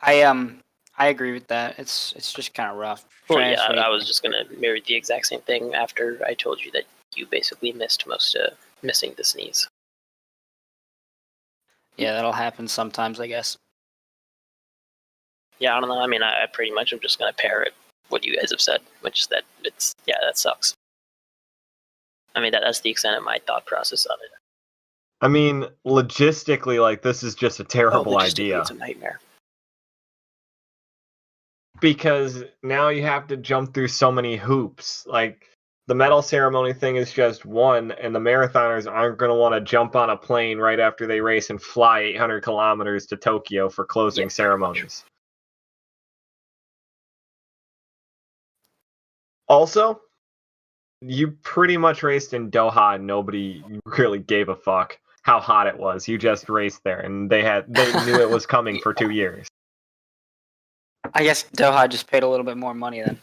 I agree with that. It's just kind of rough. Well, yeah, I was just gonna mirror the exact same thing after I told you that you basically missed missing the sneeze. Yeah, that'll happen sometimes, I guess. Yeah, I don't know. I mean, I pretty much am just gonna parrot what you guys have said, which is that that sucks. I mean, that's the extent of my thought process of it. I mean, logistically, like, this is just a terrible idea. It's a nightmare. Because now you have to jump through so many hoops. Like, the medal ceremony thing is just one, and the marathoners aren't going to want to jump on a plane right after they race and fly 800 kilometers to Tokyo for closing ceremonies. Also, you pretty much raced in Doha and nobody really gave a fuck how hot it was. You just raced there, and they knew it was coming for 2 years. I guess Doha just paid a little bit more money then.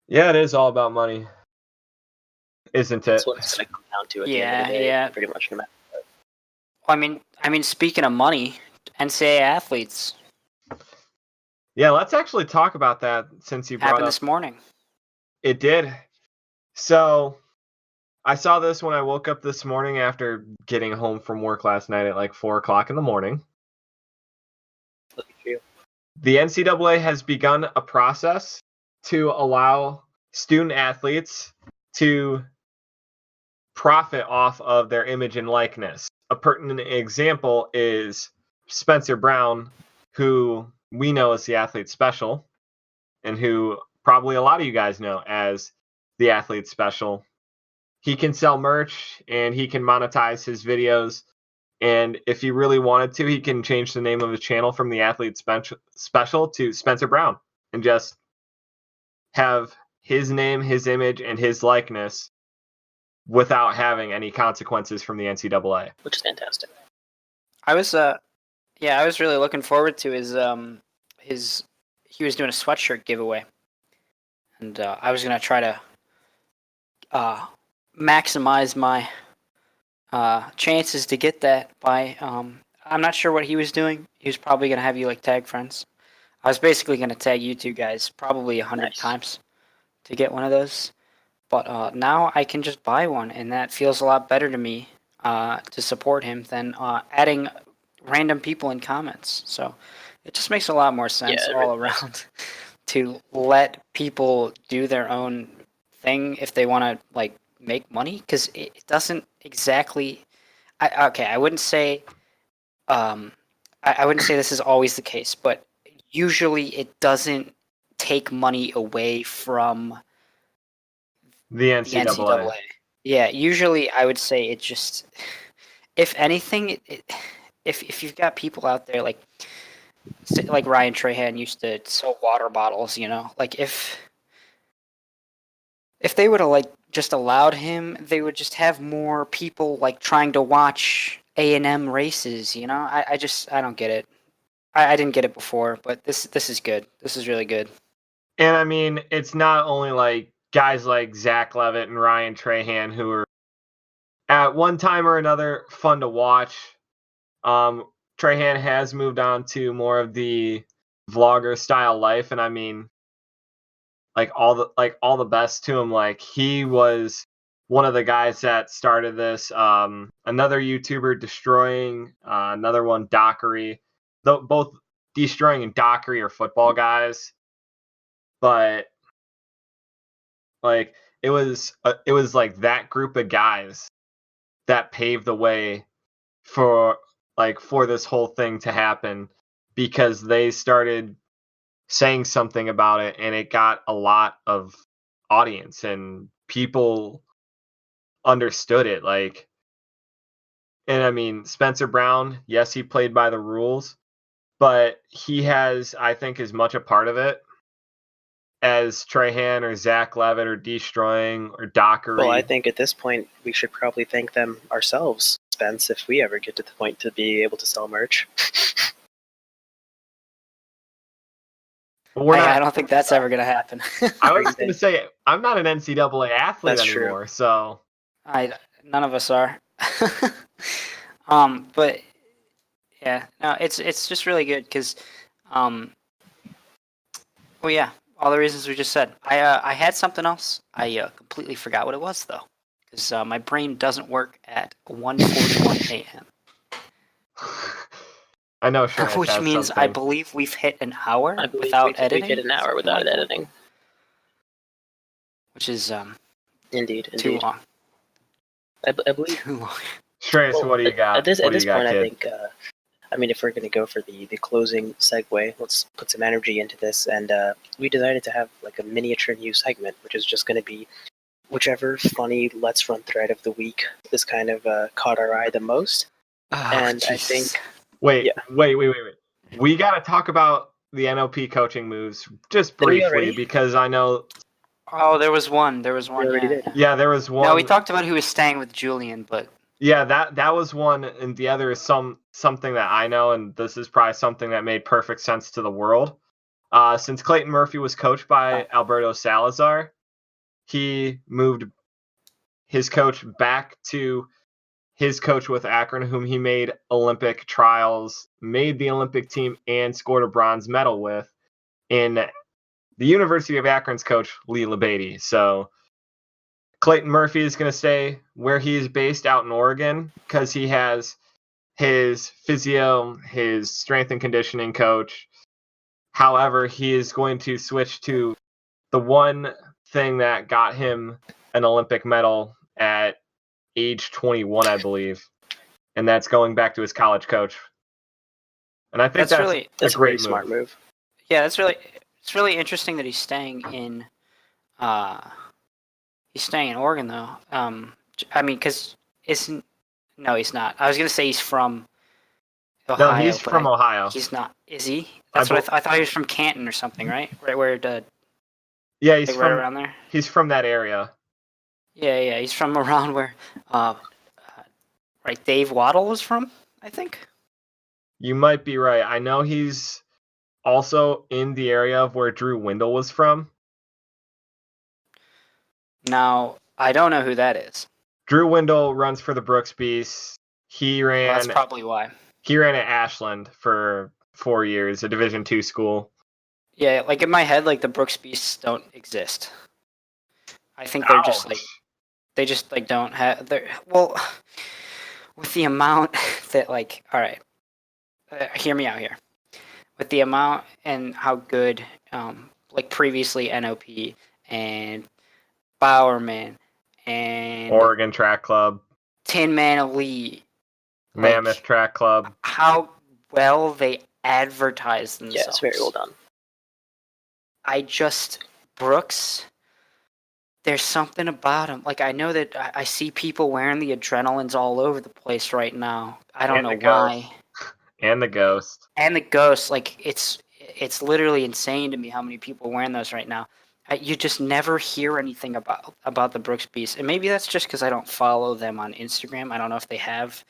Yeah, it is all about money, isn't it? That's what it's going to come down to at the end of the day, yeah. Pretty much no matter what. Well, I mean, speaking of money, NCAA athletes. Yeah, let's actually talk about that since you brought happened up. This morning. It did. So, I saw this when I woke up this morning after getting home from work last night at like 4 o'clock in the morning. Look at you. The NCAA has begun a process to allow student athletes to profit off of their image and likeness. A pertinent example is Spencer Brown, who we know as the Athlete Special, and who probably a lot of you guys know as the Athlete Special. He can sell merch and he can monetize his videos. And if he really wanted to, he can change the name of his channel from the Athlete Special to Spencer Brown and just have his name, his image, and his likeness without having any consequences from the NCAA. Which is fantastic. I was really looking forward to his he was doing a sweatshirt giveaway, and I was gonna try to maximize my chances to get that by I'm not sure what he was doing. He was probably gonna have you like tag friends. I was basically gonna tag you two guys probably 100 times to get one of those, but now I can just buy one, and that feels a lot better to me to support him than adding random people in comments. So it just makes a lot more sense all around to let people do their own thing if they want to like make money, because it doesn't exactly. I wouldn't say I wouldn't say this is always the case, but usually it doesn't take money away from The NCAA. Yeah, usually I would say it just, if anything, if you've got people out there like Ryan Trahan used to sell water bottles, you know, like if they would have like just allowed him, they would just have more people like trying to watch A&M races, you know. I don't get it. I didn't get it before, but this is good. This is really good. And I mean, it's not only like guys like Zach Levitt and Ryan Trahan who are at one time or another fun to watch. Trahan has moved on to more of the vlogger style life, and I mean, all the best to him. Like, he was one of the guys that started this. Another YouTuber destroying, another one Dockery. Both destroying and Dockery are football guys, but like it was like that group of guys that paved the way for this whole thing to happen, because they started saying something about it and it got a lot of audience and people understood it. Like, and I mean, Spencer Brown, yes, he played by the rules, but he has, I think, as much a part of it as Trahan or Zach Levitt or Destroying or Dockery. Well, I think at this point we should probably thank them ourselves, Spence, if we ever get to the point to be able to sell merch. I don't think that's ever going to happen. I was going to say, I'm not an NCAA athlete anymore, true. So none of us are. But yeah, no, it's just really good because, well, yeah, all the reasons we just said. I had something else. I completely forgot what it was though, because my brain doesn't work at 1:41 a.m. I know, sure. Which means I believe we've hit an hour without editing. We've hit an hour without editing, which is indeed too long. I believe too long. Shreyas, what do you got? At this point, kid? I think. I mean, if we're going to go for the closing segue, let's put some energy into this. And we decided to have like a miniature news segment, which is just going to be whichever funny Let's Run thread of the week is kind of caught our eye the most. And Jesus. I think. Wait. We got to talk about the NOP coaching moves just briefly because I know. Oh, there was one. There was one. Yeah, there was one. No, we talked about who was staying with Julian, but. Yeah, that was one, and the other is something that I know, and this is probably something that made perfect sense to the world. Since Clayton Murphy was coached by Alberto Salazar, he moved his coach back to his coach with Akron, whom he made Olympic trials, made the Olympic team, and scored a bronze medal with, in the University of Akron's coach, Lee Labate. So Clayton Murphy is going to stay where he is based out in Oregon because he has his physio, his strength and conditioning coach. However, he is going to switch to the one thing that got him an Olympic medal at age 21, I believe. And that's going back to his college coach. And I think that's really a a great really smart move. Yeah, it's really interesting that he's staying in Oregon though. I mean, because he's not. I was gonna say he's from Ohio. No, he's from Ohio. He's not. Is he? That's what I thought he was from Canton or something, right? Right where the yeah, he's like from right around there. He's from that area. Yeah, he's from around where right Dave Waddle was from, I think. You might be right. I know he's also in the area of where Drew Windle was from. Now, I don't know who that is. Drew Windle runs for the Brooks Beasts. That's probably why. He ran at Ashland for 4 years, a Division II school. Yeah, like in my head, like the Brooks Beasts don't exist. I think they're just like they just like don't have. Well, with the amount that like, all right, hear me out here. With the amount and how good, like previously NOP and Bowerman and Oregon Track Club, Tin Man Elite, Mammoth Track Club. How well they advertise themselves. Yeah, it's very well done. Brooks, there's something about him. Like, I know that I see people wearing the adrenalines all over the place right now. I don't know why. And the Ghost. And the Ghost, like, it's literally insane to me how many people are wearing those right now. You just never hear anything about the Brooks Beasts. And maybe that's just because I don't follow them on Instagram. I don't know if they have,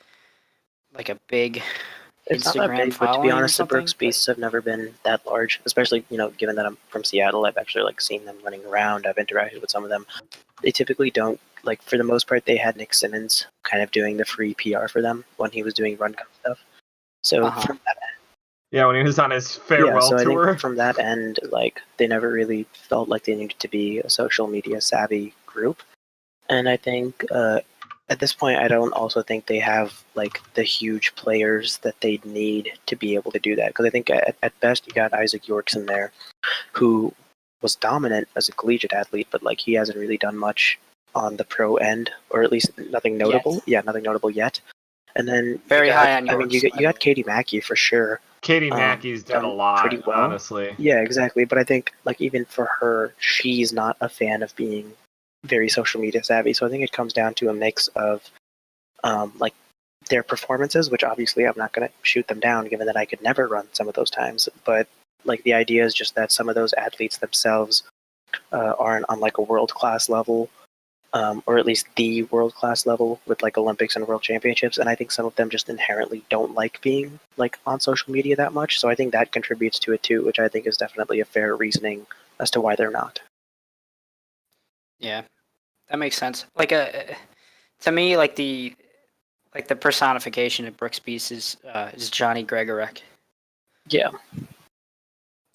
like, a big It's Instagram not that big, but to be honest, the Brooks but Beasts have never been that large. Especially, given that I'm from Seattle, I've actually seen them running around. I've interacted with some of them. They typically don't, for the most part, they had Nick Simmons kind of doing the free PR for them when he was doing run cup stuff. So from that end, yeah, when he was on his farewell I tour. think from that end, they never really felt like they needed to be a social media savvy group. And I think at this point, I don't also think they have the huge players that they'd need to be able to do that. Because I think at best you got Isaac Yorks in there, who was dominant as a collegiate athlete, but he hasn't really done much on the pro end, or at least nothing notable. Yet. Yeah, nothing notable yet. And then very high on Yorks. I mean, you got Katie Mackey for sure. Katie Mackey's done a lot, pretty well. Honestly. Yeah, exactly. But I think even for her, she's not a fan of being very social media savvy. So I think it comes down to a mix of their performances, which obviously I'm not going to shoot them down given that I could never run some of those times. But the idea is just that some of those athletes themselves aren't on a world-class level, or at least the world-class level with Olympics and world championships. And I think some of them just inherently don't like being on social media that much. So I think that contributes to it too, which I think is definitely a fair reasoning as to why they're not. Yeah, that makes sense. To me, the personification of Brooks Beasts is Johnny Gregorek. Yeah.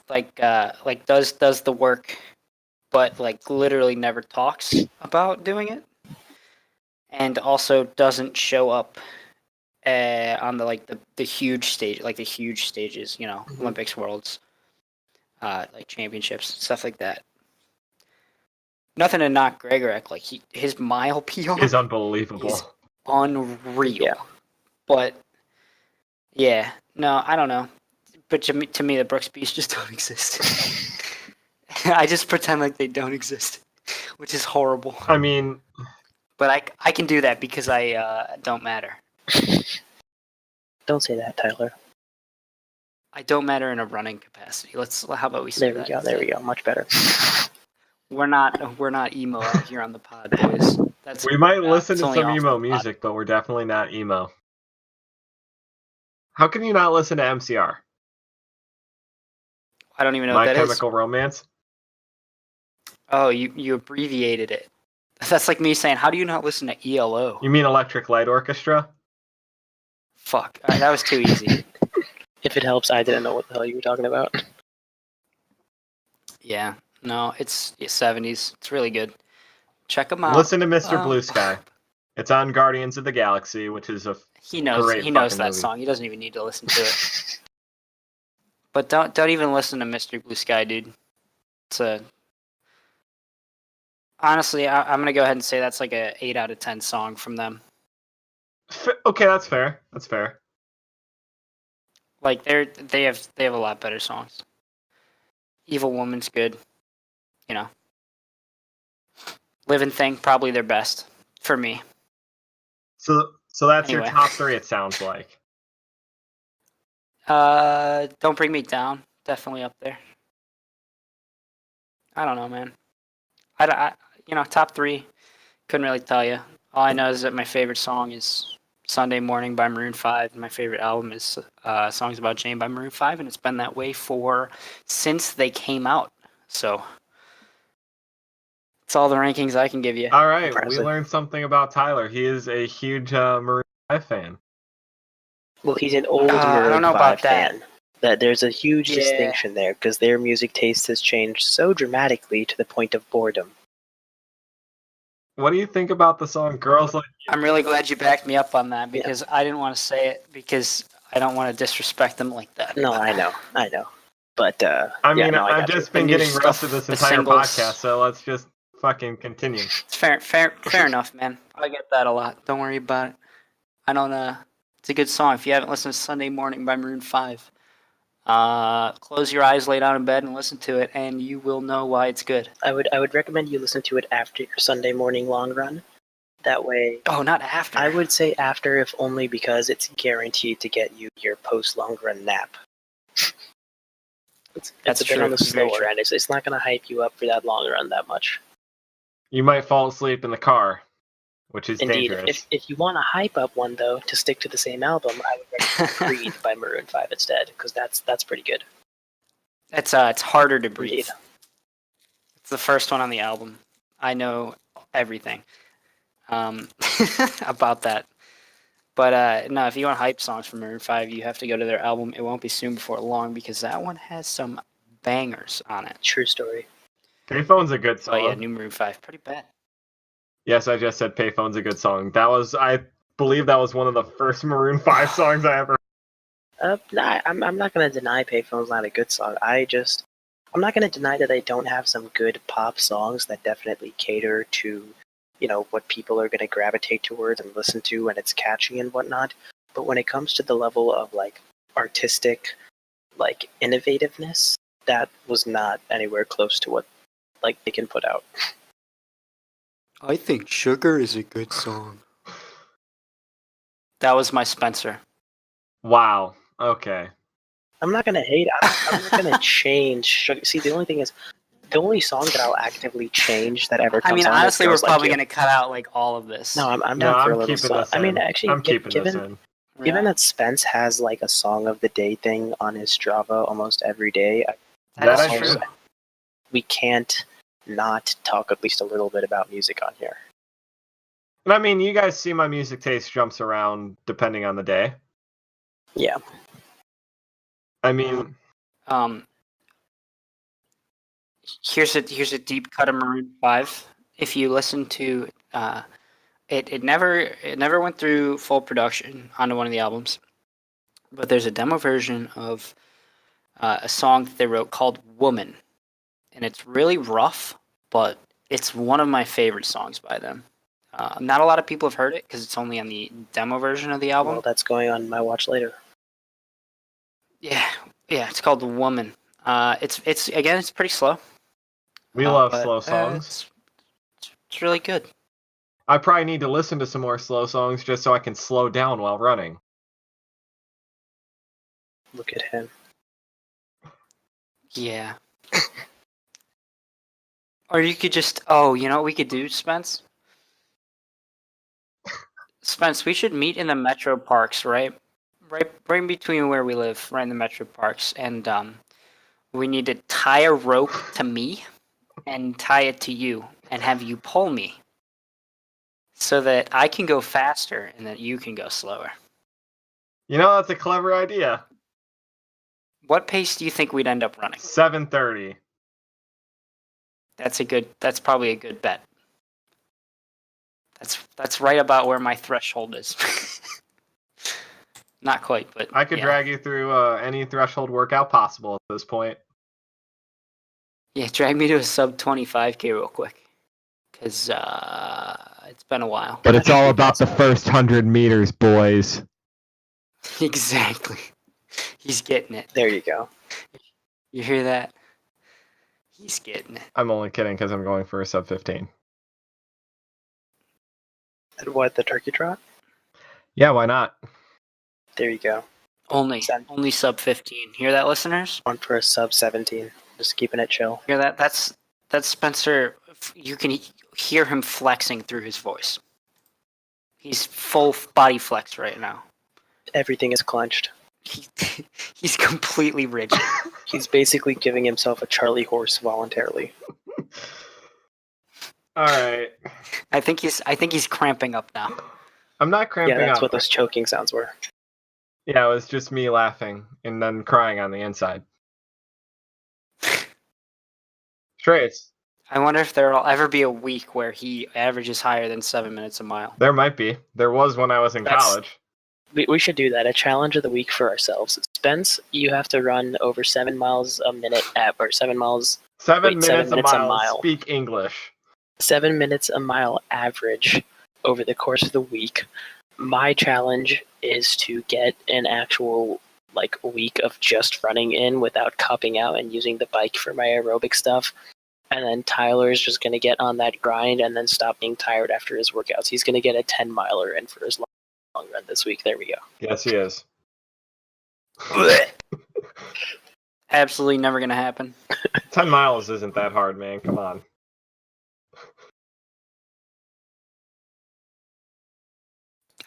Does the work, but literally never talks about doing it, and also doesn't show up on the huge stage, the huge stages, Mm-hmm. Olympics, Worlds, championships, stuff like that. Nothing to knock Gregorek, his mile PR is unbelievable. Is unreal. Yeah. But yeah, no, I don't know. But to me, the Brooks Beasts just don't exist. I just pretend like they don't exist, which is horrible. I mean, but I can do that because I don't matter. Don't say that, Tyler. I don't matter in a running capacity. How about we say that? There we go. Much better. We're not emo out here on the pod, boys. We might listen to some emo music, but we're definitely not emo. How can you not listen to MCR? I don't even know My what that Chemical Romance? Oh, you abbreviated it. That's like me saying, how do you not listen to ELO? You mean Electric Light Orchestra? Fuck. All right, that was too easy. If it helps, I didn't know what the hell you were talking about. Yeah. No, it's 70s. It's really good. Check them out. Listen to Mr. Blue Sky. It's on Guardians of the Galaxy, which is he knows that movie. song. He doesn't even need to listen to it. But don't even listen to Mr. Blue Sky, dude. Honestly, I'm gonna go ahead and say that's like a 8 out of 10 song from them. Okay, that's fair. Like they have a lot better songs. Evil Woman's good, you know. Living Thing, probably their best for me. So that's your Anyway. top 3. It sounds like. Don't Bring Me Down, definitely up there. I don't know, man. I top 3, couldn't really tell you. All I know is that my favorite song is Sunday Morning by Maroon 5, and my favorite album is Songs About Jane by Maroon 5, and it's been that way since they came out. So that's all the rankings I can give you. All right, Impressive. we learned something about Tyler. He is a huge Maroon 5 fan. Well, he's an old I don't Maroon know 5 about that. fan. That there's a huge Yeah. distinction there because their music taste has changed so dramatically to the point of boredom. What do you think about the song "Girls Like"? I'm really glad you backed me up on that because I didn't want to say it because I don't want to disrespect them like that. No, I know. But I mean, I I've got just you. been The new getting roasted stuff, this the entire singles. podcast, so let's just fucking continue. It's fair enough, man. I get that a lot. Don't worry about it. I don't. It's a good song. If you haven't listened to Sunday Morning by Maroon 5, close your eyes, lay down in bed, and listen to it, and you will know why it's good. I would recommend you listen to it after your Sunday morning long run. That way, Oh, not after. I would say after, if only because it's guaranteed to get you your post long run nap. It's That's a bit true. on the Very slower true. end. It's not going to hype you up for that long run that much. You might fall asleep in the car, which is Indeed. dangerous. If you want a hype up one though, to stick to the same album, I would recommend Creed by Maroon 5 instead, because that's pretty good. It's harder to breathe. Indeed. It's the first one on the album. I know everything about that. But no, if you want hype songs from Maroon 5, you have to go to their album It Won't Be Soon Before Long because that one has some bangers on it. True story. Payphone's a good Oh song. yeah, new Maroon 5, pretty bad. Yes, I just said Payphone's a good song. I believe that was one of the first Maroon 5 songs I ever. Nah, I'm not going to deny Payphone's not a good song. I'm not going to deny that they don't have some good pop songs that definitely cater to, what people are going to gravitate towards and listen to, and it's catchy and whatnot. But when it comes to the level of artistic, innovativeness, that was not anywhere close to what they can put out. I think Sugar is a good song. That was my Spencer. Wow. Okay. I'm not gonna hate. I'm not gonna change. See, the only thing is, the only song that I'll actively change that ever comes on. Honestly, we're Girls Like probably You. gonna cut out all of this. No, I'm No, down for a I'm little keeping song. this in. I mean, actually, I'm keeping this in. given that Spence has a song of the day thing on his Strava almost every day, That is is true. true. we can't not talk at least a little bit about music on here. And I mean, you guys see my music taste jumps around depending on the day. Yeah. I mean, Here's a deep cut of Maroon 5. If you listen to it never went through full production onto one of the albums, but there's a demo version of a song that they wrote called Woman, and it's really rough, but it's one of my favorite songs by them. Not a lot of people have heard it because it's only on the demo version of the album. Well, that's going on my watch later. Yeah, it's called Woman. It's pretty slow. we love but, slow songs. It's really good. I probably need to listen to some more slow songs just so I can slow down while running. Look at him. Yeah. Or you could just, you know what we could do, Spence? Spence, we should meet in the metro parks, right in between where we live, right in the metro parks, and we need to tie a rope to me and tie it to you and have you pull me so that I can go faster and that you can go slower. You know, that's a clever idea. What pace do you think we'd end up running? 7:30. That's probably a good bet. That's right about where my threshold is. Not quite, but I could drag you through any threshold workout possible at this point. Yeah, drag me to a sub 25K real quick, because it's been a while. But it's all about the first 100 meters, boys. Exactly. He's getting it. There you go. You hear that? He's getting it. I'm only kidding because I'm going for a sub 15. And what, the turkey trot? Yeah, why not? There you go. Only sub 15. Hear that, listeners? On for a sub 17. Just keeping it chill. Hear that? That's Spencer. You can hear him flexing through his voice. He's full body flex right now. Everything is clenched. He's completely rigid. He's basically giving himself a Charlie horse voluntarily. All right. I think he's cramping up now. I'm not cramping up. Yeah, that's what those choking sounds were. Yeah, it was just me laughing and then crying on the inside. Shreyas. I wonder if there'll ever be a week where he averages higher than 7 minutes a mile. There might be. There was when I was in college. We should do that. A challenge of the week for ourselves. Spence, you have to run over 7 miles a minute or 7 miles. 7 minutes a mile. Speak English. 7 minutes a mile average over the course of the week. My challenge is to get an actual week of just running in without cupping out and using the bike for my aerobic stuff. And then Tyler's just going to get on that grind and then stop being tired after his workouts. He's going to get a 10-miler in for his long run this week. There we go. Yes, he is. Absolutely never going to happen. 10 miles isn't that hard, man. Come on.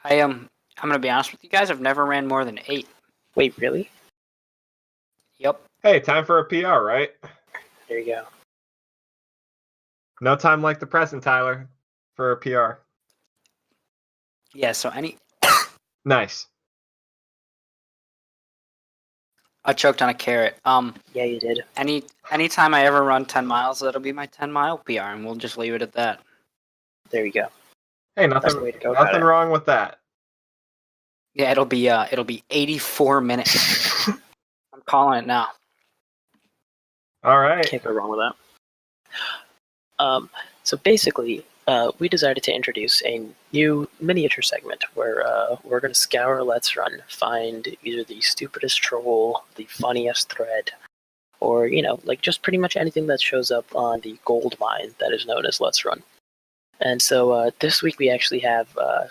I'm going to be honest with you guys. I've never ran more than 8. Wait, really? Yep. Hey, time for a PR, right? There you go. No time like the present, Tyler, for a PR. Yeah, so Nice. I choked on a carrot. Yeah, you did. Anytime I ever run 10 miles, that'll be my 10-mile PR, and we'll just leave it at that. There you go. Hey, That's the way to go. nothing wrong with that. Yeah, it'll be 84 minutes. I'm calling it now. All right. Can't go wrong with that. So basically, we decided to introduce a new miniature segment where we're going to scour Let's Run, find either the stupidest troll, the funniest thread, or just pretty much anything that shows up on the gold mine that is known as Let's Run. And so this week we actually have a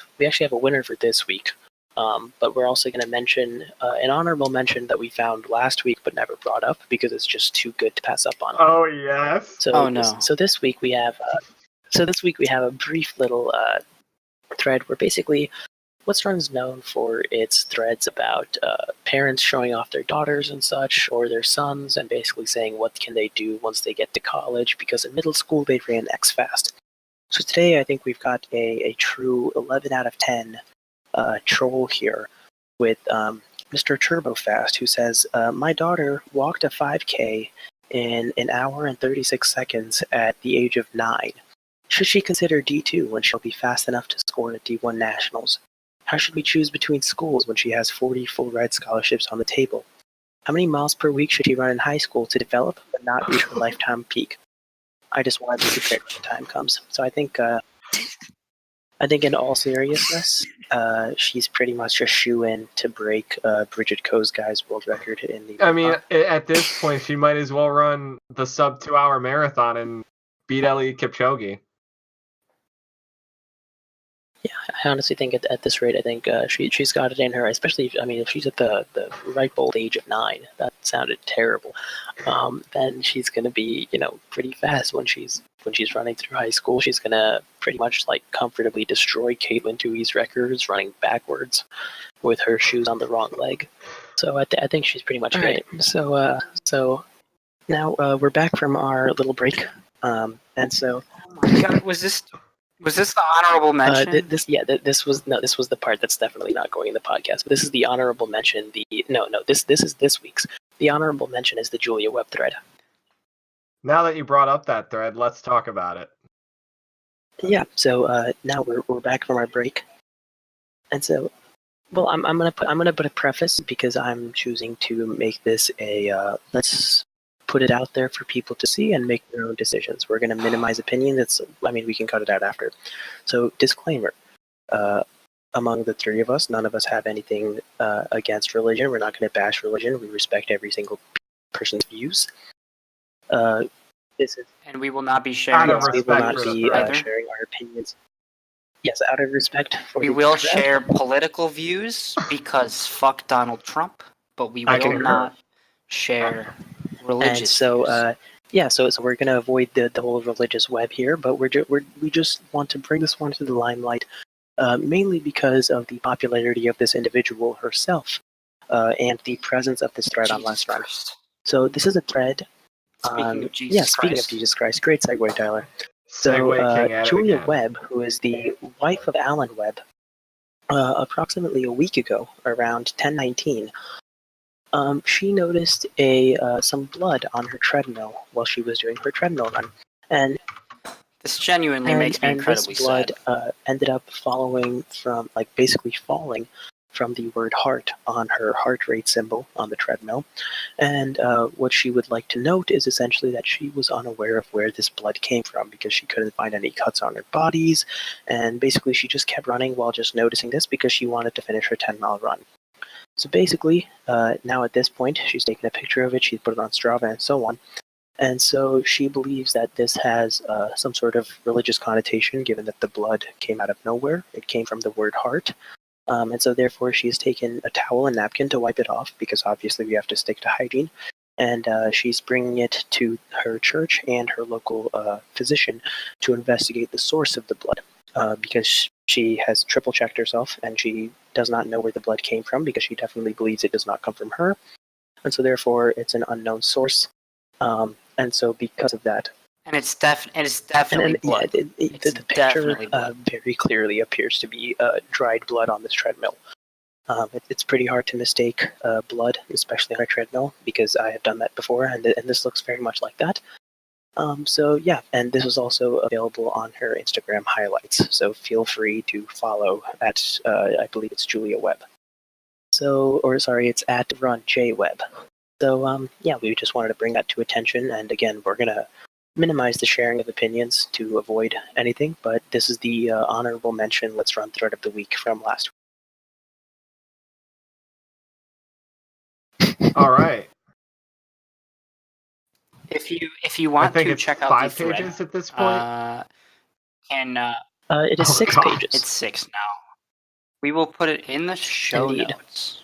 winner for this week. But we're also going to mention an honorable mention that we found last week but never brought up because it's just too good to pass up on. Oh yes. So this week we have a brief little thread where basically Let's Run's known for its threads about parents showing off their daughters and such, or their sons, and basically saying what can they do once they get to college because in middle school they ran X-Fast. So today I think we've got a true 11 out of 10 troll here with Mr. Turbofast, who says, my daughter walked a 5K in an hour and 36 seconds at the age of 9. Should she consider D2 when she'll be fast enough to score at D1 Nationals? How should we choose between schools when she has 40 full ride scholarships on the table? How many miles per week should she run in high school to develop but not reach her lifetime peak? I just want to be prepared when the time comes. So I think in all seriousness, she's pretty much a shoo-in to break Bridget Ko's world record in the... I mean, at this point, she might as well run the sub 2-hour marathon and beat Ellie Kipchoge. Yeah, I honestly think at this rate, I think she's got it in her, especially, if she's at the ripe old age of 9, that sounded terrible, then she's going to be, pretty fast when she's running through high school. She's going to pretty much, comfortably destroy Caitlin Dewey's records running backwards with her shoes on the wrong leg. So I think she's pretty much great. So now we're back from our little break, and so... Oh my God, was this the honorable mention? This was the part that's definitely not going in the podcast. But this is the honorable mention. This is this week's. The honorable mention is the Julia Webb thread. Now that you brought up that thread, let's talk about it. Yeah. So now we're back from our break, and so, well, I'm gonna put a preface because I'm choosing to make this a let's put it out there for people to see and make their own decisions. We're going to minimize opinions. We can cut it out after. So, disclaimer. among the three of us, none of us have anything against religion. We're not going to bash religion. We respect every single person's views. This is, And we will not be sharing Out of our we will respect not for the be thread. sharing our opinions. Yes, out of respect for We the will thread. share political views because fuck Donald Trump, but we I will concur. not share religious And so, views. so we're going to avoid the whole religious web here, but we just want to bring this one to the limelight, mainly because of the popularity of this individual herself, and the presence of this thread on Jesus Last Run. Christ. So this is a thread. Speaking of Jesus Speaking Christ. of Jesus Christ, great segue, Tyler. Segue King at it Julia again. Webb, who is the wife of Alan Webb, approximately a week ago, around 10:19, she noticed some blood on her treadmill while she was doing her treadmill run, and This genuinely makes me incredibly this blood sad. ended up basically falling from the word heart on her heart rate symbol on the treadmill. And what she would like to note is essentially that she was unaware of where this blood came from because she couldn't find any cuts on her bodies, and basically she just kept running while just noticing this because she wanted to finish her 10-mile run. So basically, now at this point, she's taken a picture of it, she's put it on Strava and so on. And so she believes that this has some sort of religious connotation, given that the blood came out of nowhere. It came from the word heart. And so therefore she's taken a towel and napkin to wipe it off, because obviously we have to stick to hygiene. And she's bringing it to her church and her local physician to investigate the source of the blood, because she has triple-checked herself, and she does not know where the blood came from, because she definitely believes it does not come from her. And so therefore it's an unknown source. And so because of that, And it's definitely blood. the It's picture definitely blood. very clearly appears to be dried blood on this treadmill. It's pretty hard to mistake blood, especially on a treadmill, because I have done that before, and this looks very much like that. So yeah, and this is also available on her Instagram highlights, so feel free to follow at, I believe it's Julia Webb. It's at RunJWebb. So yeah, we just wanted to bring that to attention, and again, we're gonna minimize the sharing of opinions to avoid anything, but this is the honorable mention Let's Run thread of the week from last week. All right. If you want I think to it's check out 5 the thread, pages at this point. it is 6 God. pages. It's 6 now. We will put it in the show Indeed. notes.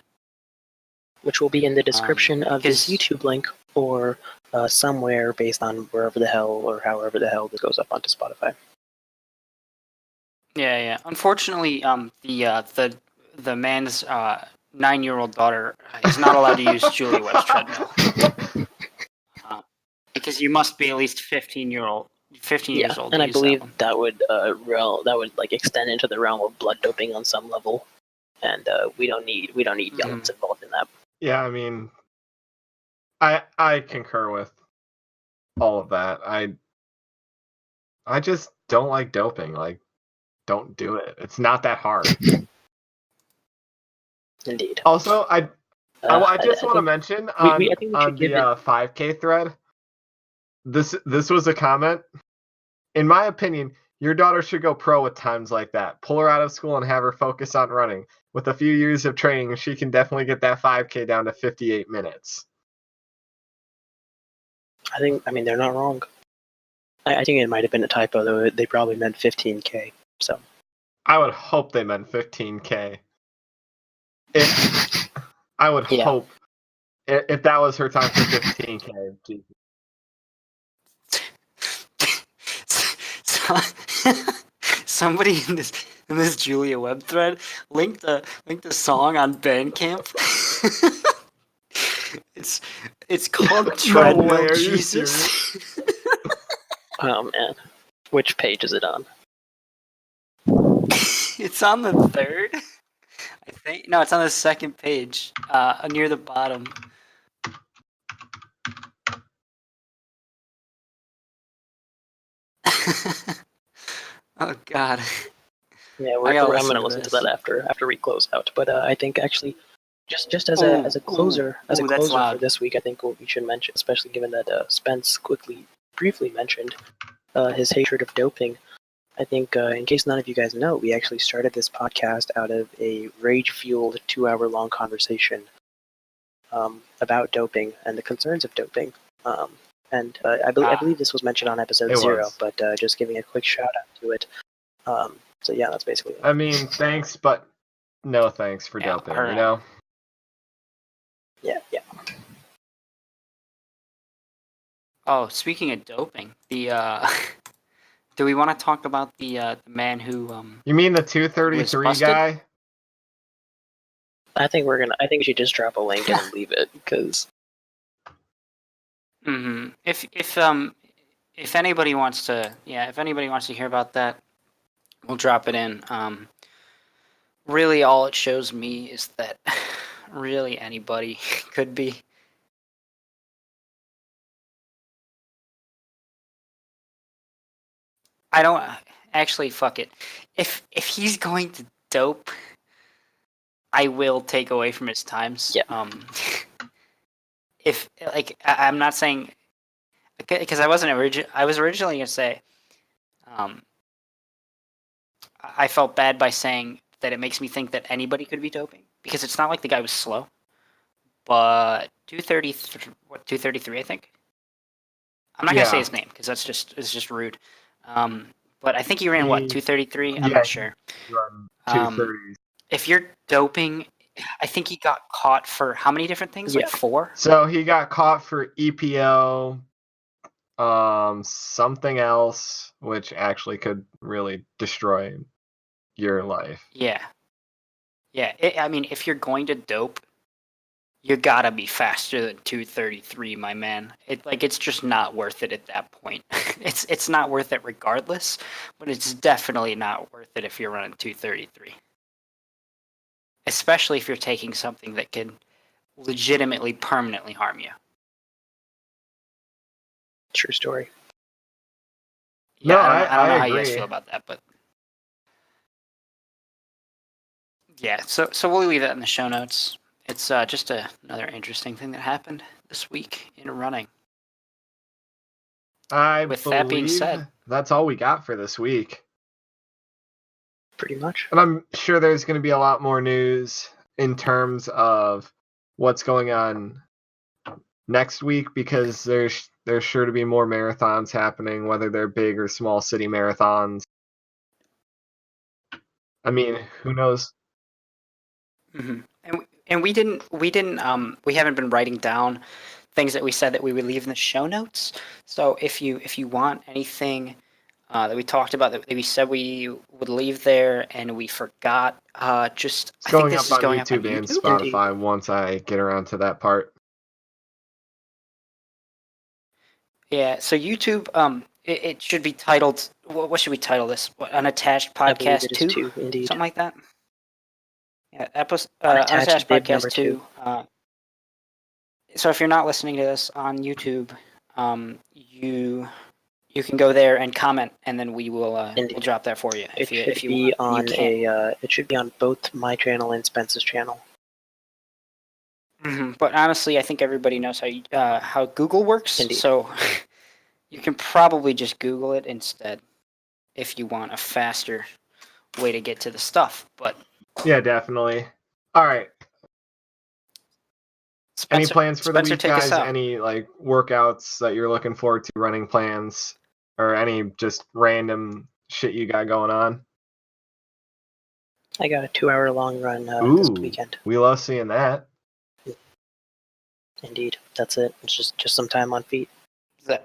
Which will be in the description of this because- YouTube link, or somewhere based on wherever the hell or however the hell this goes up onto Spotify. Yeah. Unfortunately, the man's 9-year-old daughter is not allowed to use Julia Webb's treadmill. Because you must be at least 15 years old. And to I use believe that one. that would like extend into the realm of blood doping on some level, and we don't need youngins involved in that. Yeah, I mean, I concur with all of that. I just don't like doping. Like, don't do it. It's not that hard. Indeed. Also, I just want to think mention I on think we should give the 5K thread. This was a comment. In my opinion, your daughter should go pro with times like that. Pull her out of school and have her focus on running. With a few years of training, she can definitely get that 5K down to 58 minutes. I mean, they're not wrong. I think it might have been a typo, though. They probably meant 15K. So I would hope they meant 15K. I would hope if that was her time for 15K. Geez. So, somebody in this Julia Webb thread linked a song on Bandcamp. it's called Treadmill way, are you Jesus. oh man, which page is it on? It's on the 3rd, I think. No, it's on the 2nd page, near the bottom. Oh God. Yeah, I'm gonna listen to that after we close out. But I think actually, just as a closer for this week, I think what we should mention, especially given that Spence briefly mentioned his hatred of doping. I think, in case none of you guys know, we actually started this podcast out of a rage-fueled 2-hour-long conversation about doping and the concerns of doping. I believe this was mentioned on episode 0, but just giving a quick shout-out to it. So yeah, that's basically it. I mean, thanks, but no thanks for doping, you know? Yeah. Oh, speaking of doping, do we want to talk about the man who You mean the 233 guy? I think we should just drop a link and leave it, because if anybody wants to hear about that, we'll drop it in. Really all it shows me is that really anybody could be. I don't actually, fuck it. If he's going to dope, I will take away from his times. Yeah. If I'm not saying, because I was originally gonna say, I felt bad by saying that it makes me think that anybody could be doping, because it's not like the guy was slow, but 233, I think. I'm not gonna say his name because it's just rude. But I think he ran 233. I'm not sure. 230. If you're doping, I think he got caught for how many different things? Like 4? So he got caught for EPO, something else, which actually could really destroy your life. Yeah. I mean, if you're going to dope, you gotta be faster than 233, my man. It's just not worth it at that point. It's not worth it regardless, but it's definitely not worth it if you're running 233. Especially if you're taking something that can legitimately permanently harm you. True story. Yeah, No, I don't know how agree. you guys feel about that, but yeah, so we'll leave that in the show notes. It's just another interesting thing that happened this week in running. With that being said, that's all we got for this week. Pretty much. And I'm sure there's going to be a lot more news in terms of what's going on next week, because there's sure to be more marathons happening, whether they're big or small city marathons. I mean, who knows? Mm-hmm. And we haven't been writing down things that we said that we would leave in the show notes. So if you want anything that we talked about that we said we would leave there and we forgot, I think this is going up on YouTube and Spotify once I get around to that part. Yeah, so YouTube, it should be titled. What should we title this? Unattached Podcast 2, indeed. something like that. Yeah, Unattached Podcast 2. So if you're not listening to this on YouTube, you can go there and comment, and then we will we'll drop that for you. It should be on both my channel and Spence's channel. Mm-hmm. But honestly, I think everybody knows how Google works. Indeed. So you can probably just Google it instead if you want a faster way to get to the stuff. But yeah, definitely. All right. Any plans for the week, guys? Any workouts that you're looking forward to? Running plans, or any just random shit you got going on? I got a 2-hour-long run this weekend. We love seeing that. Indeed, that's it. It's just some time on feet. Is that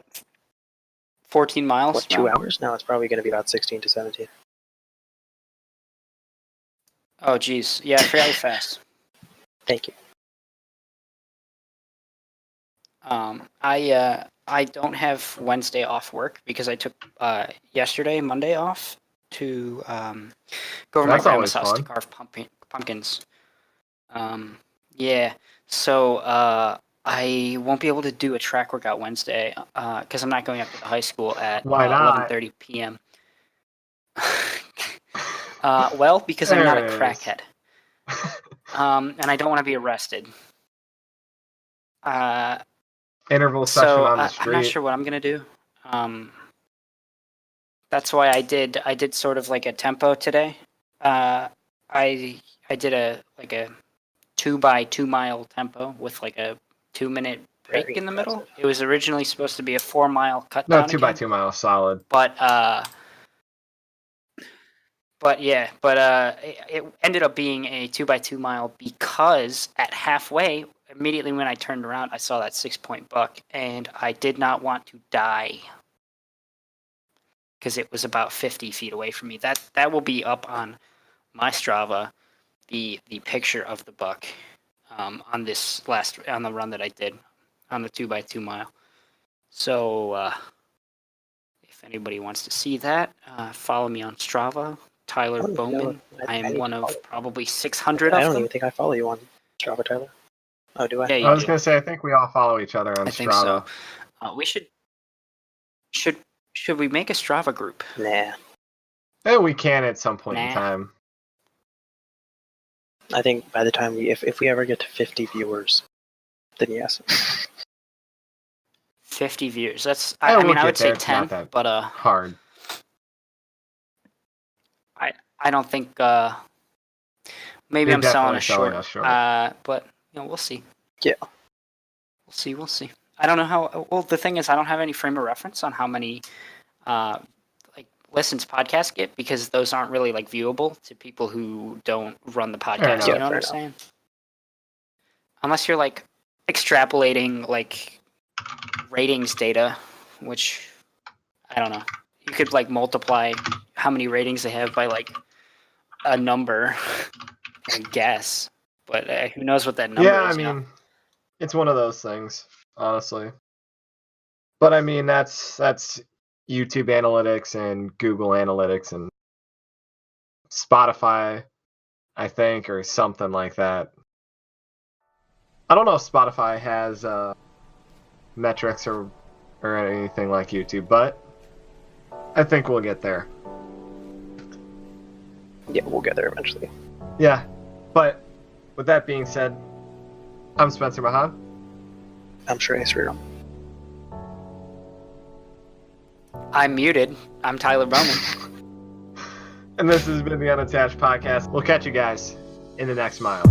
14 miles? What, 2 hours? No, it's probably going to be about 16 to 17. Oh, geez. Yeah, fairly fast. Thank you. I don't have Wednesday off work because I took Monday off to go over my grandma's house to carve pumpkins. Yeah, so I won't be able to do a track workout Wednesday because I'm not going up to the high school at 11:30 p.m. Well, because I'm not a crackhead, and I don't want to be arrested. Interval session on the street. I'm not sure what I'm gonna do. That's why I did sort of like a tempo today. I did a 2x2 mile tempo with like a 2-minute break Very in the middle. impressive. It was originally supposed to be a 4-mile cut No, down 2x2 miles, solid. but it ended up being a 2x2 mile because at halfway, immediately when I turned around, I saw that 6-point buck, and I did not want to die because it was about 50 feet away from me. That will be up on my Strava, the picture of the buck on the run that I did on the 2x2 mile. So if anybody wants to see that, follow me on Strava. Tyler Bowman. I am one of probably 600 I of don't them. even think I follow you on Strava, Tyler. Oh, do I? Yeah, you I was do. going to say, I think we all follow each other on I think Strava. so. We should we make a Strava group? Nah. We can at some point in Nah. time. I think by the time if we ever get to 50 viewers, then yes. 50 views. That's Yeah, I we'll mean I get would there. say It's 10, not that but hard. I don't think maybe You're I'm selling definitely a selling short. us short. But we'll see. Yeah. We'll see. I don't know how. Well, the thing is, I don't have any frame of reference on how many listens podcasts get because those aren't really like viewable to people who don't run the podcast. enough. You know what I'm saying? Unless you're like extrapolating like ratings data, which I don't know. You could like multiply how many ratings they have by like a number and guess, but who knows what that number Yeah, is? I You know? mean, it's one of those things, honestly. But I mean, that's YouTube analytics and Google analytics and Spotify, I think, or something like that. I don't know if Spotify has metrics or anything like YouTube, but I think we'll get there. Yeah, we'll get there eventually. Yeah, but with that being said, I'm Spencer Mahon. I'm Shreyas Sriram. I'm muted. I'm Tyler Bowman. And this has been the Unattached podcast. We'll catch you guys in the next mile.